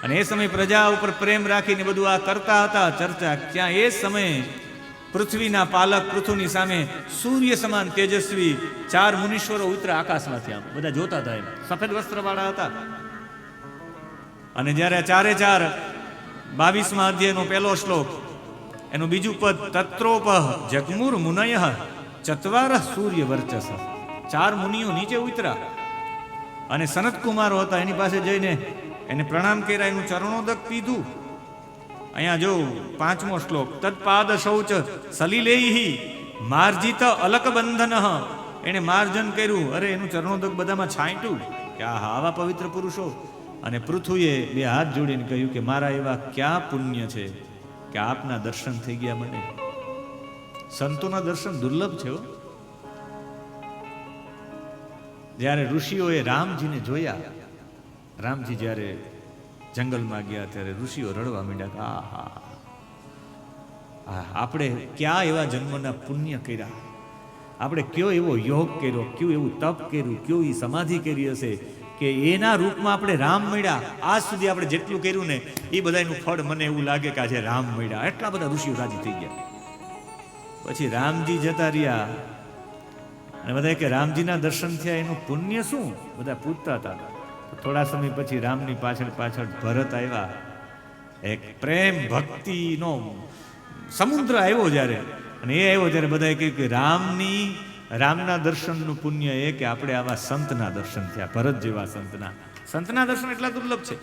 અને એ સમયે પ્રજા ઉપર પ્રેમ રાખીને બધું આ કરતા હતા ચર્ચા. ક્યાં એ સમયે પૃથ્વીના પાલક, પૃથ્વીની સામે સૂર્ય સમાન તેજસ્વી 4 મુનીશ્વરો ઉતરા આકાશમાંથી. આમ બધા જોતા હતા. એમ સફેદ વસ્ત્રવાળા હતા. અને જ્યારે 4 22મા અધ્યાયનો પહેલો શ્લોક, એનું બીજું પદ, તત્રોપહ જગમુર મુનય ચત્વાર સૂર્ય વર્ચસ. 4 મુનિઓ નીચે ઉતરા અને સનત કુમારો હતા. એની પાસે જઈને એને પ્રણામ કર્યા, એનું ચરણોદક પીધું. અહીંયા જો 5મો શ્લોક, તત્પાદ શૌચ સલિલેહી માર્જિત અલક બંધન. એને માર્જન કર્યું. અરે એનું ચરણોદક બધામાં છાંટ્યું કે આવા પવિત્ર પુરુષો. અને પૃથ્વીએ 2 હાથ જોડીને કહ્યું કે મારા એવા ક્યાં પુણ્ય છે કે આપના દર્શન થઈ ગયા મને. સંતોના દર્શન દુર્લભ છે. જ્યારે ઋષિઓએ રામજીને જોયા, રામજી જ્યારે જંગલમાં ગયા ત્યારે ઋષિઓ રડવા માંડ્યા. આપણે ક્યાં એવા જન્મના પુણ્ય કર્યા, આપણે કયો એવો યોગ કર્યો, કયું એવું તપ કર્યું, કયો એ સમાધિ કરી હશે કે એના રૂપમાં આપણે રામ મળ્યા. આજ સુધી આપણે જેટલું કર્યું ને એ બધાનું ફળ મને એવું લાગે કે આજે રામ મળ્યા. એટલા બધા ઋષિઓ રાજી થઈ ગયા. પછી રામજી જતા રહ્યા અને બધા કે રામજીના દર્શન થયા, એનું પુણ્ય શું? બધા પૂછતા હતા. થોડા સમય પછી રામની પાછળ પાછળ ભરત આવ્યા. એક પ્રેમ ભક્તિનો સમુદ્ર આવ્યો જ્યારે, અને એ આવ્યો ત્યારે બધાએ કહ્યું કે રામના દર્શનનું પુણ્ય એ કે આપણે આવા સંતના દર્શન થયા, ભરત જેવા સંતના દર્શન એટલા દુર્લભ છે.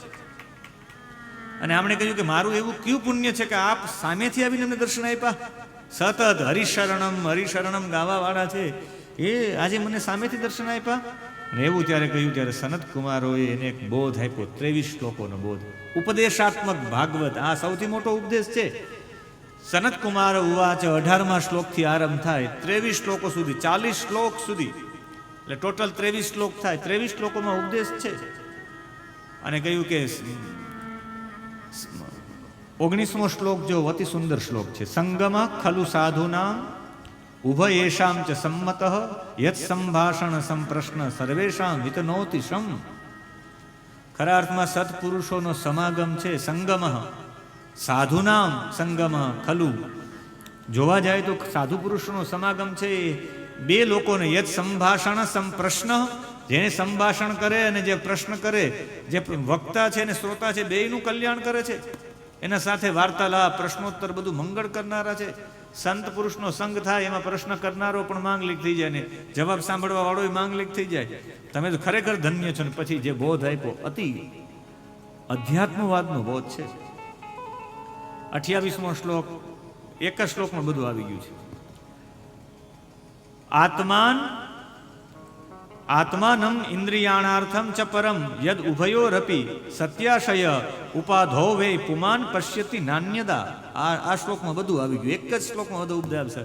અને આમણે કહ્યું કે મારું એવું કયું પુણ્ય છે કે આપ સામેથી આવીને અમને દર્શન આપ્યા. સતત હરિશરણમ ગાવા વાળા છે એ આજે મને સામેથી દર્શન આપ્યા. અને એવું ત્યારે કહ્યું ત્યારે સનત કુમારોએ એને એક બોધ આપ્યો, 23 શ્લોકોનો બોધ, ઉપદેશાત્મક ભાગવત. આ સૌથી મોટો ઉપદેશ છે. સનત કુમાર ઉવાચ, 18મા શ્લોકથી આરંભ થાય 23 શ્લોકો સુધી, 40 શ્લોક સુધી, એટલે ટોટલ 23 શ્લોક થાય. 23 શ્લોકોમાં ઉપદેશ છે. અને કહ્યું કે 19મો શ્લોક જો અતિ સુંદર શ્લોક છે. સંગમ ખલુ સાધુના ઉભયેષામ ચ સંમતઃ યત સંભાષણ સંપ્રશ્ન સર્વેષામ વિતનોતિ શ્રમ. ખરા અર્થમાં સત્પુરુષોનો સમાગમ છે. સંગમ સાધુનામ સંગમ ખલુ, જોવા જાય તો સાધુ પુરુષોનો સમાગમ છે. 2 લોકોને યત સંભાષણ સંપ્રશ્ન, જેને સંભાષણ કરે અને જે પ્રશ્ન કરે, જે વક્તા છે અને શ્રોતા છે, બેયનું કલ્યાણ કરે છે. એના સાથે વાર્તાલાપ, પ્રશ્નોત્તર બધું મંગળ કરનારા છે. સંત પુરુષનો સંગ થાય એમાં પ્રશ્ન કરનારો પણ માંગલિક થઈ જાય ને જવાબ સાંભળવા વાળો માંગલિક થઈ જાય. તમે તો ખરેખર ધન્ય છો. ને પછી જે બોધ આપ્યો અતિ અધ્યાત્મવાદનો બોધ છે. 28મો શ્લોક, એક જ શ્લોકમાં બધું આવી ગયું છે. આત્માનમ ઇન્દ્રિયાણાર્થમ ચ પરમ યદ ઉભયોરપી સત્યાશય ઉપાધો વે પુમાન પશ્યતિ નાન્યદા. આ શ્લોકમાં બધું આવી ગયું. એક જ શ્લોકમાં બધું ઉપદેશ છે.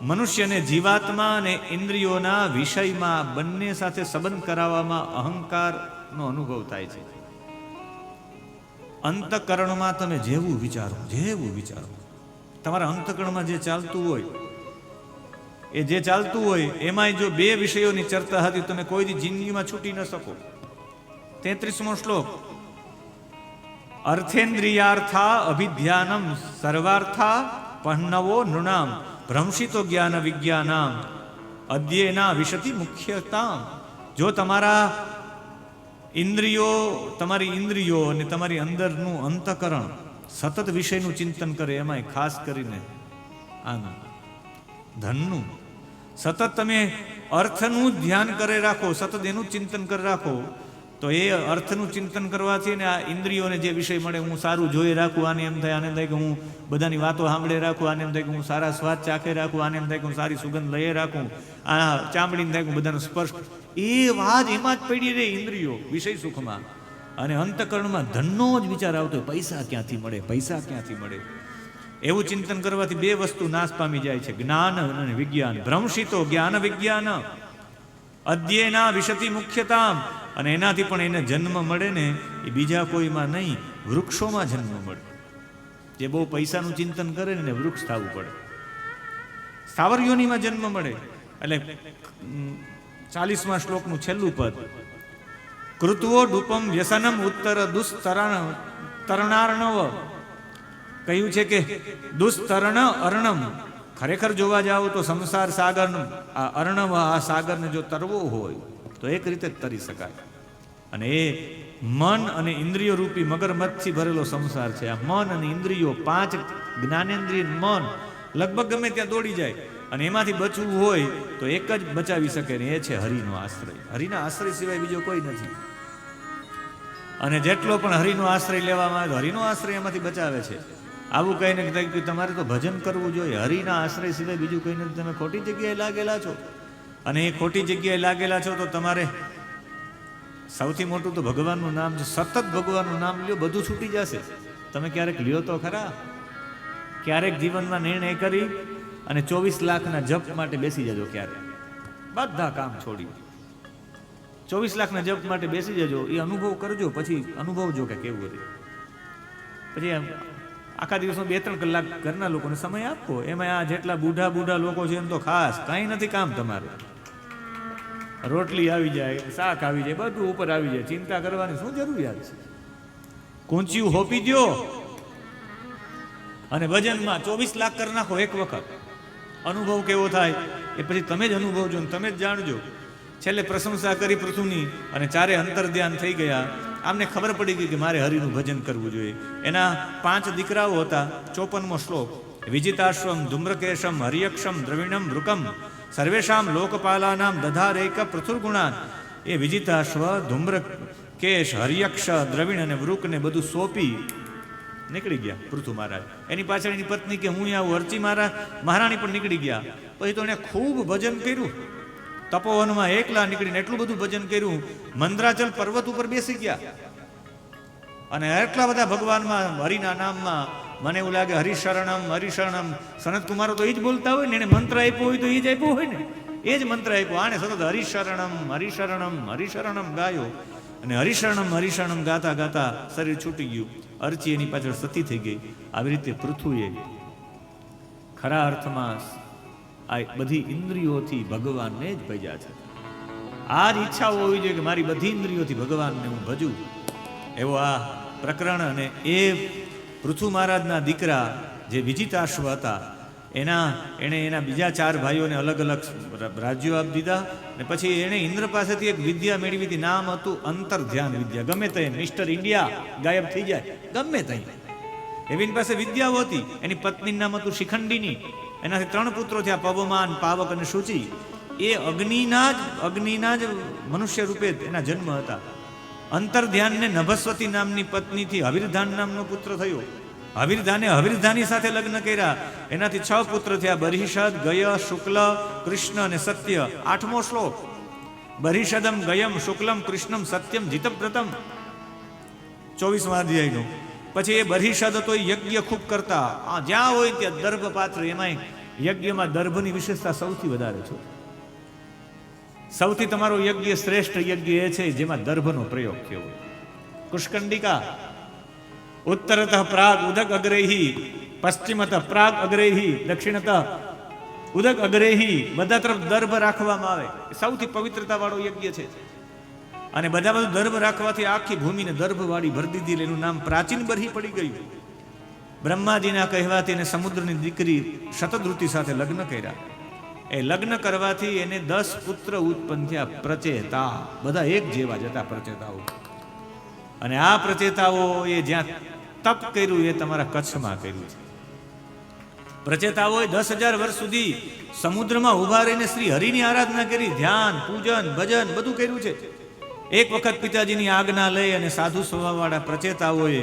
મનુષ્યને જીવાત્મા અને ઇન્દ્રિયોના વિષયમાં બંને સાથે સંબંધ કરાવવામાં અહંકારનો અનુભવ થાય છે. અંતકરણમાં તમે જેવું વિચારો, તમારા અંતકરણમાં જે ચાલતું હોય, એ જે ચાલતું હોય એમાંય જો 2 વિષયોની ચર્ચા હતી, તમે કોઈ દી જિંદગીમાં છૂટી ન શકો. 33મો શ્લોક, અર્થેન્દ્રિયાર્થા અભિધ્યાનમ સર્વાર્થા પહ્નવો નૃણામ ભ્રંશિતો જ્ઞાન વિજ્ઞાનામ અદ્યેના વિશતિ મુખ્યતામ. જો તમારી ઇન્દ્રિયો અને તમારી અંદરનું અંતઃકરણ સતત વિષયનું ચિંતન કરે, એમાંય ખાસ કરીને આનું ધનનું સતત તમે અર્થનું ધ્યાન કરે રાખો, સતત એનું ચિંતન કરી રાખો, તો એ અર્થનું ચિંતન કરવાથી ને આ ઇન્દ્રિયોને જે વિષય મળે, હું સારું જોઈ રાખું, આને એમ થાય કે હું બધાની વાતો સાંભળે રાખું, આને એમ થાય કે હું સારા સ્વાદ ચાખે રાખું, આને એમ થાય કે હું સારી સુગંધ લઈ રાખું, આ ચામડીને થાય કે હું બધાનો સ્પર્શ, એ વાત એમાં જ પડી રહે ઇન્દ્રિયો વિષય સુખમાં. અને અંતઃકરણમાં ધનનો જ વિચાર આવતો હોય, પૈસા ક્યાંથી મળે, પૈસા ક્યાંથી મળે. એવું ચિંતન કરવાથી બે વસ્તુ નાશ પામી જાય છે, જ્ઞાન અને વિજ્ઞાન. ભ્રંશિતો જ્ઞાન વિજ્ઞાન અદ્યેના વિશતિ મુખ્યતામ. અને એનાથી પણ એને જન્મ મળે ને એ બીજા કોઈમાં નહીં, વૃક્ષોમાં જન્મ મળે. જે બહુ પૈસાનું ચિંતન કરે ને વૃક્ષ થવું પડે, સ્થાવર યોનિમાં જન્મ મળે. એટલે 40મા શ્લોકનું છેલ્લું પદ, કૃત્વો ડૂપમ વ્યસનમ ઉત્તર દુસ્તરણાર્ણવ કહ્યું છે કે દુસ્તરણ અર્ણમ. ખરેખર જોવા જાઓ તો સંસાર સાગર, આ અર્ણવ, આ સાગરને જો તરવો હોય તો એક રીતે જ તરી શકાય. અને એ મન અને ઇન્દ્રિયો રૂપી મગરમચ્છથી ભરેલો સંસાર છે. આ મન અને ઇન્દ્રિયો, 5 જ્ઞાનેન્દ્રિય મન લગભગ ગમે ત્યાં દોડી જાય, અને એમાંથી બચવું હોય તો એક જ બચાવી શકે ને, એ છે હરિનો આશ્રય. હરિના આશ્રય સિવાય બીજો કોઈ નથી. અને જેટલો પણ હરિનો આશ્રય લેવામાં આવે, હરિનો આશ્રય એમાંથી બચાવે છે. આવું કહીને કે તમારે તો ભજન કરવું જોઈએ, હરિના આશ્રય સિવાય બીજું કંઈ નથી, તમે ખોટી જગ્યાએ લાગેલા છો. અને એ ખોટી જગ્યાએ લાગેલા છો તો તમારે સૌથી મોટું તો ભગવાનનું નામ છે. સતત ભગવાનનું નામ લ્યો, બધું છૂટી જશે. તમે ક્યારેક લ્યો તો ખરા, ક્યારેક જીવનમાં નિર્ણય કરી અને 24 લાખના જપ માટે બેસી જજો. ક્યારે બધા કામ છોડી 24 લાખના જપ માટે બેસી જજો. એ અનુભવ કરજો, પછી અનુભવજો કે કેવું હતું. પછી આખા દિવસમાં 2-3 કલાક ઘરના લોકોને સમય આપો. એમાં આ જેટલા બુઢા લોકો છે એમ તો ખાસ કાંઈ નથી કામ તમારું. રોટલી આવી જાય, શાક આવી જાય, બધું ઉપર આવી જાય, ચિંતા કરવાની શું જરૂરિયાત છે? કૂંચ્યું હોપી દો અને ભજનમાં 24 લાખ કરી નાખો એક વખત. અનુભવ કેવો થાય એ પછી તમે જ અનુભવજો ને તમે જ જાણજો. છેલ્લે પ્રશંસા કરી પૃથુની અને ચારે અંતર ધ્યાન થઈ ગયા. આમને ખબર પડી ગઈ કે મારે હરિનું ભજન કરવું જોઈએ. એના 5 દીકરાઓ હતા. 54મો શ્લોક, વિજિતાશ્વમ ધૂમ્રકેશમ હરિયક્ષમ દ્રવિણમ વૃકમ સર્વેશામ લોકપાલાનામ દધારેક પૃથુર્ગુણાન. એ વિજિતાશ્વ, ધૂમ્રકેશ, હરિયક્ષ, દ્રવિણ અને વૃકને બધું સોંપી નીકળી ગયા પૃથુ મહારાજ. એની પાછળ એની પત્ની કે હું આવું, અર્ચી મહારાણી પણ નીકળી ગયા. પછી તો એને ખૂબ ભજન કર્યું. તપોવનમાં એકલા નીકળીને એટલું બધું ભજન કર્યું, મંદ્રાચલ પર્વત ઉપર બેસી ગયા. અને એટલા બધા ભગવાનમાં, હરિના નામમાં, મને એવું લાગે હરિશરણમ હરિશરણમ. સનત કુમારો તો એ જ બોલતા હોય ને, એને મંત્ર આપ્યો હોય તો એ જ આપ્યો હોય ને, એ જ મંત્ર આપ્યો. આને સતત હરિશરણમ હરિશરણમ હરિશરણમ ગાયો. અને હરિશરણમ હરિશરણમ ગાતા ગાતા શરીર છૂટી ગયું. અર્ચી એની પાછળ સતી થઈ ગઈ. આવી રીતે પૃથુએ ખરા અર્થમાં આ બધી ઇન્દ્રિયોથી ભગવાનને જ ભજ્યા છે. આ જ ઈચ્છાઓ હોવી જોઈએ કે મારી બધી ઇન્દ્રિયોથી ભગવાનને હું ભજું. એવો આ પ્રકરણ. અને એ પૃથુ મહારાજના દીકરા જે વિજિતાશ્વ હતા, એણે એના બીજા 4 ભાઈઓને અલગ અલગ રાજ્યો આપી દીધા. અને પછી એણે ઇન્દ્ર પાસેથી એક વિદ્યા મેળવી હતી, નામ હતું અંતર ધ્યાન વિદ્યા. ગમે તે મિસ્ટર ઇન્ડિયા ગાયબ થઈ જાય, ગમે ત્યાં એવી પાસે વિદ્યાઓ હતી. એની પત્નીનું નામ હતું શિખંડીની. એનાથી 3 પુત્રો થયા, પવમાન, પાવક અને શુચિ. એ અગ્નિના જ મનુષ્ય રૂપે એના જન્મ હતા. અંતર ધ્યાનને નભસ્વતી નામની પત્નીથી હવિરધાન નામનો પુત્ર થયો. હવિરધાને હવિરધાની સાથે લગ્ન કર્યા. એનાથી 6 પુત્ર થયા, બર્હિષદ, ગય, શુક્લ, કૃષ્ણ અને સત્ય. 8મો શ્લોક, બર્હિષદમ ગયમ શુક્લમ કૃષ્ણમ સત્યમ જીતવ્રતમ, 24મા અધ્યાયનો. પછી એ બર્હિષદ હતો, યજ્ઞ ખૂબ કરતા. જ્યાં હોય ત્યાં દર્ભ પાત્ર. એમાં યજ્ઞમાં દર્ભની વિશેષતા સૌથી વધારે છે. સૌથી તમારો યજ્ઞ શ્રેષ્ઠ યજ્ઞ એ છે જેમાં દર્ભનો પ્રયોગ થયો. કુષ્કંડિકા, ઉત્તરતઃ પ્રાગ ઉદક અગ્રેહી, પશ્ચિમતઃ પ્રાગ અગ્રેહી, દક્ષિણતઃ ઉદક અગ્રેહી. બધા તરફ દર્ભ રાખવામાં આવે. સૌથી પવિત્રતા વાળો યજ્ઞ છે. અને બધા બધું દર્ભ રાખવાથી આખી ભૂમિને દર્ભવાળી ભરી દીધી એટલે એનું નામ પ્રાચીન બરહી પડી ગયું. બ્રહ્માજીના કહેવાથી એને સમુદ્રની દીકરી શતદ્રુતિ સાથે લગ્ન કર્યા. એ લગ્ન કરવાથી એને 10 પુત્ર ઉત્પન્ન થયા, પ્રચેતા. બધા એક જેવા જ હતા પ્રચેતાઓ. અને આ પ્રચેતાઓ એ જ્યાં તપ કર્યું એ તમારા કચ્છમાં કર્યું છે. પ્રચેતાઓએ 10,000 વર્ષ સુધી સમુદ્રમાં ઉભા રહીને શ્રી હરિની આરાધના કરી, ધ્યાન, પૂજન, ભજન બધું કર્યું છે. એક વખત પિતાજીની આજ્ઞા લઈ અને સાધુ સ્વભાવવાળા પ્રચેતાઓએ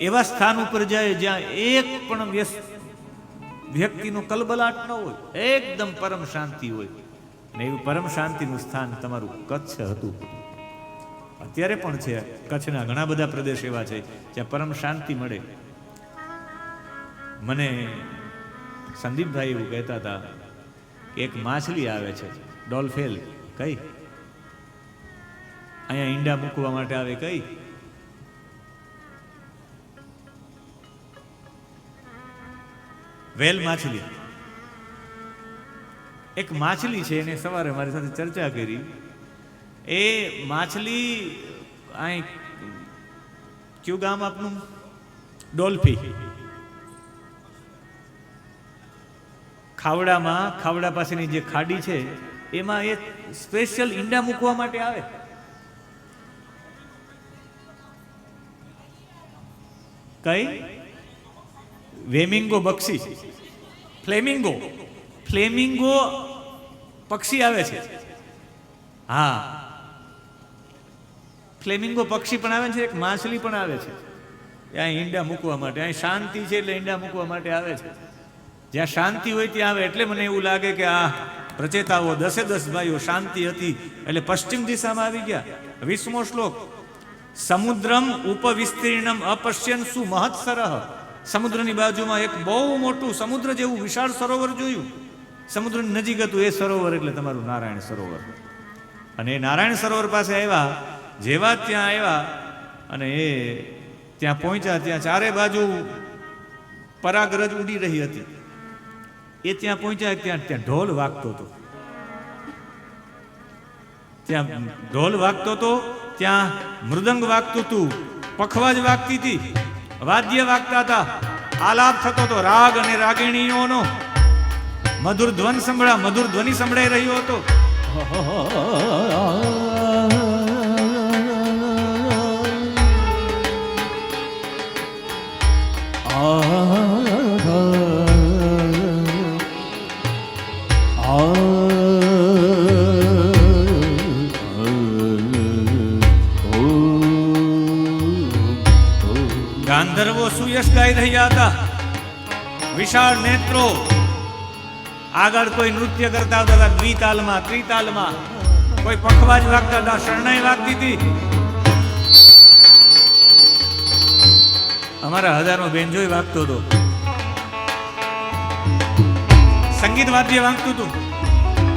એવા સ્થાન ઉપર જાય જ્યાં એક પણ વ્યક્તિનો કલબલાટ ન હોય, એકદમ પરમ શાંતિ હોય. અને એવું પરમ શાંતિનું સ્થાન તમારું કચ્છ હતું. અત્યારે પણ છે. કચ્છના ઘણા બધા પ્રદેશ એવા છે જ્યાં પરમ શાંતિ મળે. મને સંદીપભાઈ એવું કહેતા હતા કે એક માછલી આવે છે, ડોલ્ફિન. કઈ અહીંયા ઈંડા મૂકવા માટે આવે. કઈ વેલ માછલી. એક માછલી છે, એને સવારે મારી સાથે ચર્ચા કરી. એ માછલી અહીં કયું ગામ આપનું? ડોલ્ફી. ખાવડા પાસેની જે ખાડી છે એમાં એ સ્પેશિયલ ઈંડા મૂકવા માટે આવે. કઈ? વેમિંગો પક્ષી, ફ્લેમિંગો પક્ષી આવે છે. હા, ફ્લેમિંગો પક્ષી પણ આવે છે, એક માછલી પણ આવે છે. ત્યાં ઈંડા મૂકવા માટે. અહીં શાંતિ છે એટલે ઈંડા મૂકવા માટે આવે છે. જ્યાં શાંતિ હોય ત્યાં આવે. એટલે મને એવું લાગે કે આ પ્રચેતાઓ 10 ભાઈઓ શાંતિ હતી એટલે પશ્ચિમ દિશામાં આવી ગયા. 20મો શ્લોક. સમુદ્રમ ઉપવિસ્તીર્ણમ અપશ્યન સુમહત્સરઃ. સમુદ્રની બાજુમાં એક બહુ મોટું સમુદ્ર જેવું વિશાળ સરોવર જોયું. સમુદ્રની નજીક હતું એ સરોવર એટલે તમારું નારાયણ સરોવર. અને એ નારાયણ સરોવર પાસે આવ્યા. જેવા ત્યાં આવ્યા અને એ ત્યાં પહોંચ્યા, ત્યાં ચારે બાજુ પરાગરજ ઉડી રહી હતી. એ ત્યાં પહોંચ્યા, ત્યાં ઢોલ વાગતો હતો. ત્યાં ઢોલ વાગતો હતો, ત્યાં મૃદંગ વાગતું હતું, પખવાજ વાગતી હતી, વાદ્ય વાગતા હતા, આલાપ થતો હતો, રાગ અને રાગિણીઓનો મધુર ધ્વનિ સંભળાઈ રહ્યો હતો. ગાંધર્વો સુયશ ગાઈ રહ્યા હતા, વિશાળ નેત્રો. આગળ કોઈ નૃત્ય કરતા હતા, દ્વિતાલમાં, ત્રિતાલમાં. કોઈ પખવાજ વાગતા હતા, શરણાઈ વાગતી હતી. અમારા હજારનો બેન્જોય વાગતો હતો, સંગીત વાદ્ય વાગતું હતું.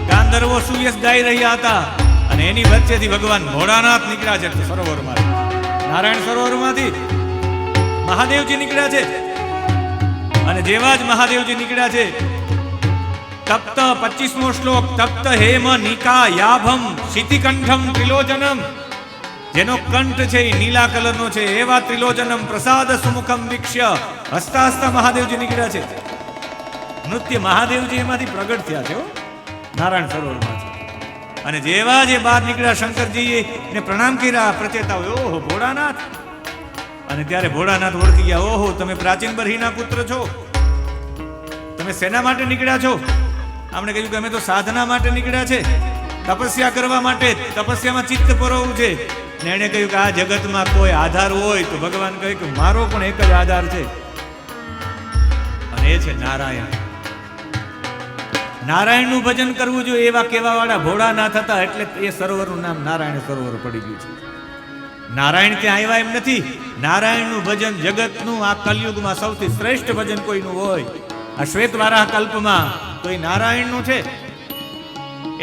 ગાંધર્વો સુયશ ગાઈ રહ્યા હતા અને એની વચ્ચેથી ભગવાન ભોળાનાથ નીકળ્યા છે સરોવરમાં. નારાયણ સરોવરમાંથી મહાદેવજી નીકળ્યા છે. અને જેવા જ મહાદેવજી નીકળ્યા છે, તપ્ત 25મો શ્લોક. તપ્ત હેમ નિકા યાભમ શિતિકંઠમ ત્રિલોચનમ. જેનો કંઠ છે એ નીલા કલરનો છે, એવા ત્રિલોચનમ પ્રસાદ સુમુખમ વીક્ષ્ય. હસતા હસતા મહાદેવજી નીકળ્યા છે. નૃત્ય મહાદેવજી એમાંથી પ્રગટ થયા છે નારાયણ સરોવરમાંથી. અને જેવા જે બહાર નીકળ્યા, શંકરજી ને પ્રણામ કર્યા પ્રચેતાઓ. ઓહો ભોળાનાથ. અને ત્યારે ભોળાનાથ ઓળખી ગયા. ઓહો, તમે પ્રાચીન બરહીના પુત્ર છો. તમે શેના માટે નીકળ્યા છો? આપણે કહ્યું કે અમે તો સાધના માટે નીકળ્યા છે, તપસ્યા કરવા માટે. તપસ્યામાં ચિત્ત પરોવવું છે. ને એણે કહ્યું કે આ જગતમાં કોઈ આધાર હોય તો ભગવાન કહે કે મારો પણ એક જ આધાર છે, અને એ છે નારાયણ. નારાયણનું ભજન કરવું જોઈએ એવા કહેવાવાળા ભોળાનાથ હતા. એટલે એ સરોવરનું નામ નારાયણ સરોવર પડી ગયું છે. નારાયણ ત્યાં આવ્યા એમ નથી. નારાયણનું ભજન જગતનું આ કલયુગમાં સૌથી શ્રેષ્ઠ ભજન કોઈનું હોય, આ શ્વેતવારાહ કલ્પમાં, તો એ નારાયણનું છે.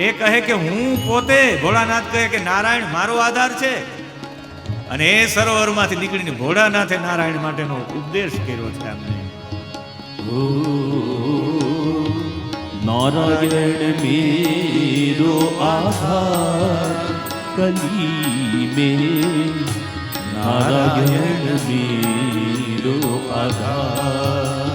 એ કહે કે હું પોતે, ભોળાનાથ કહે કે નારાયણ મારો આધાર છે. અને એ સરોવરમાંથી નીકળીને ભોળાનાથે નારાયણ માટેનો ઉપદેશ કર્યો છે અમને. નારાયણ મેરો આધાર, कली में नारायण मेरो आधार।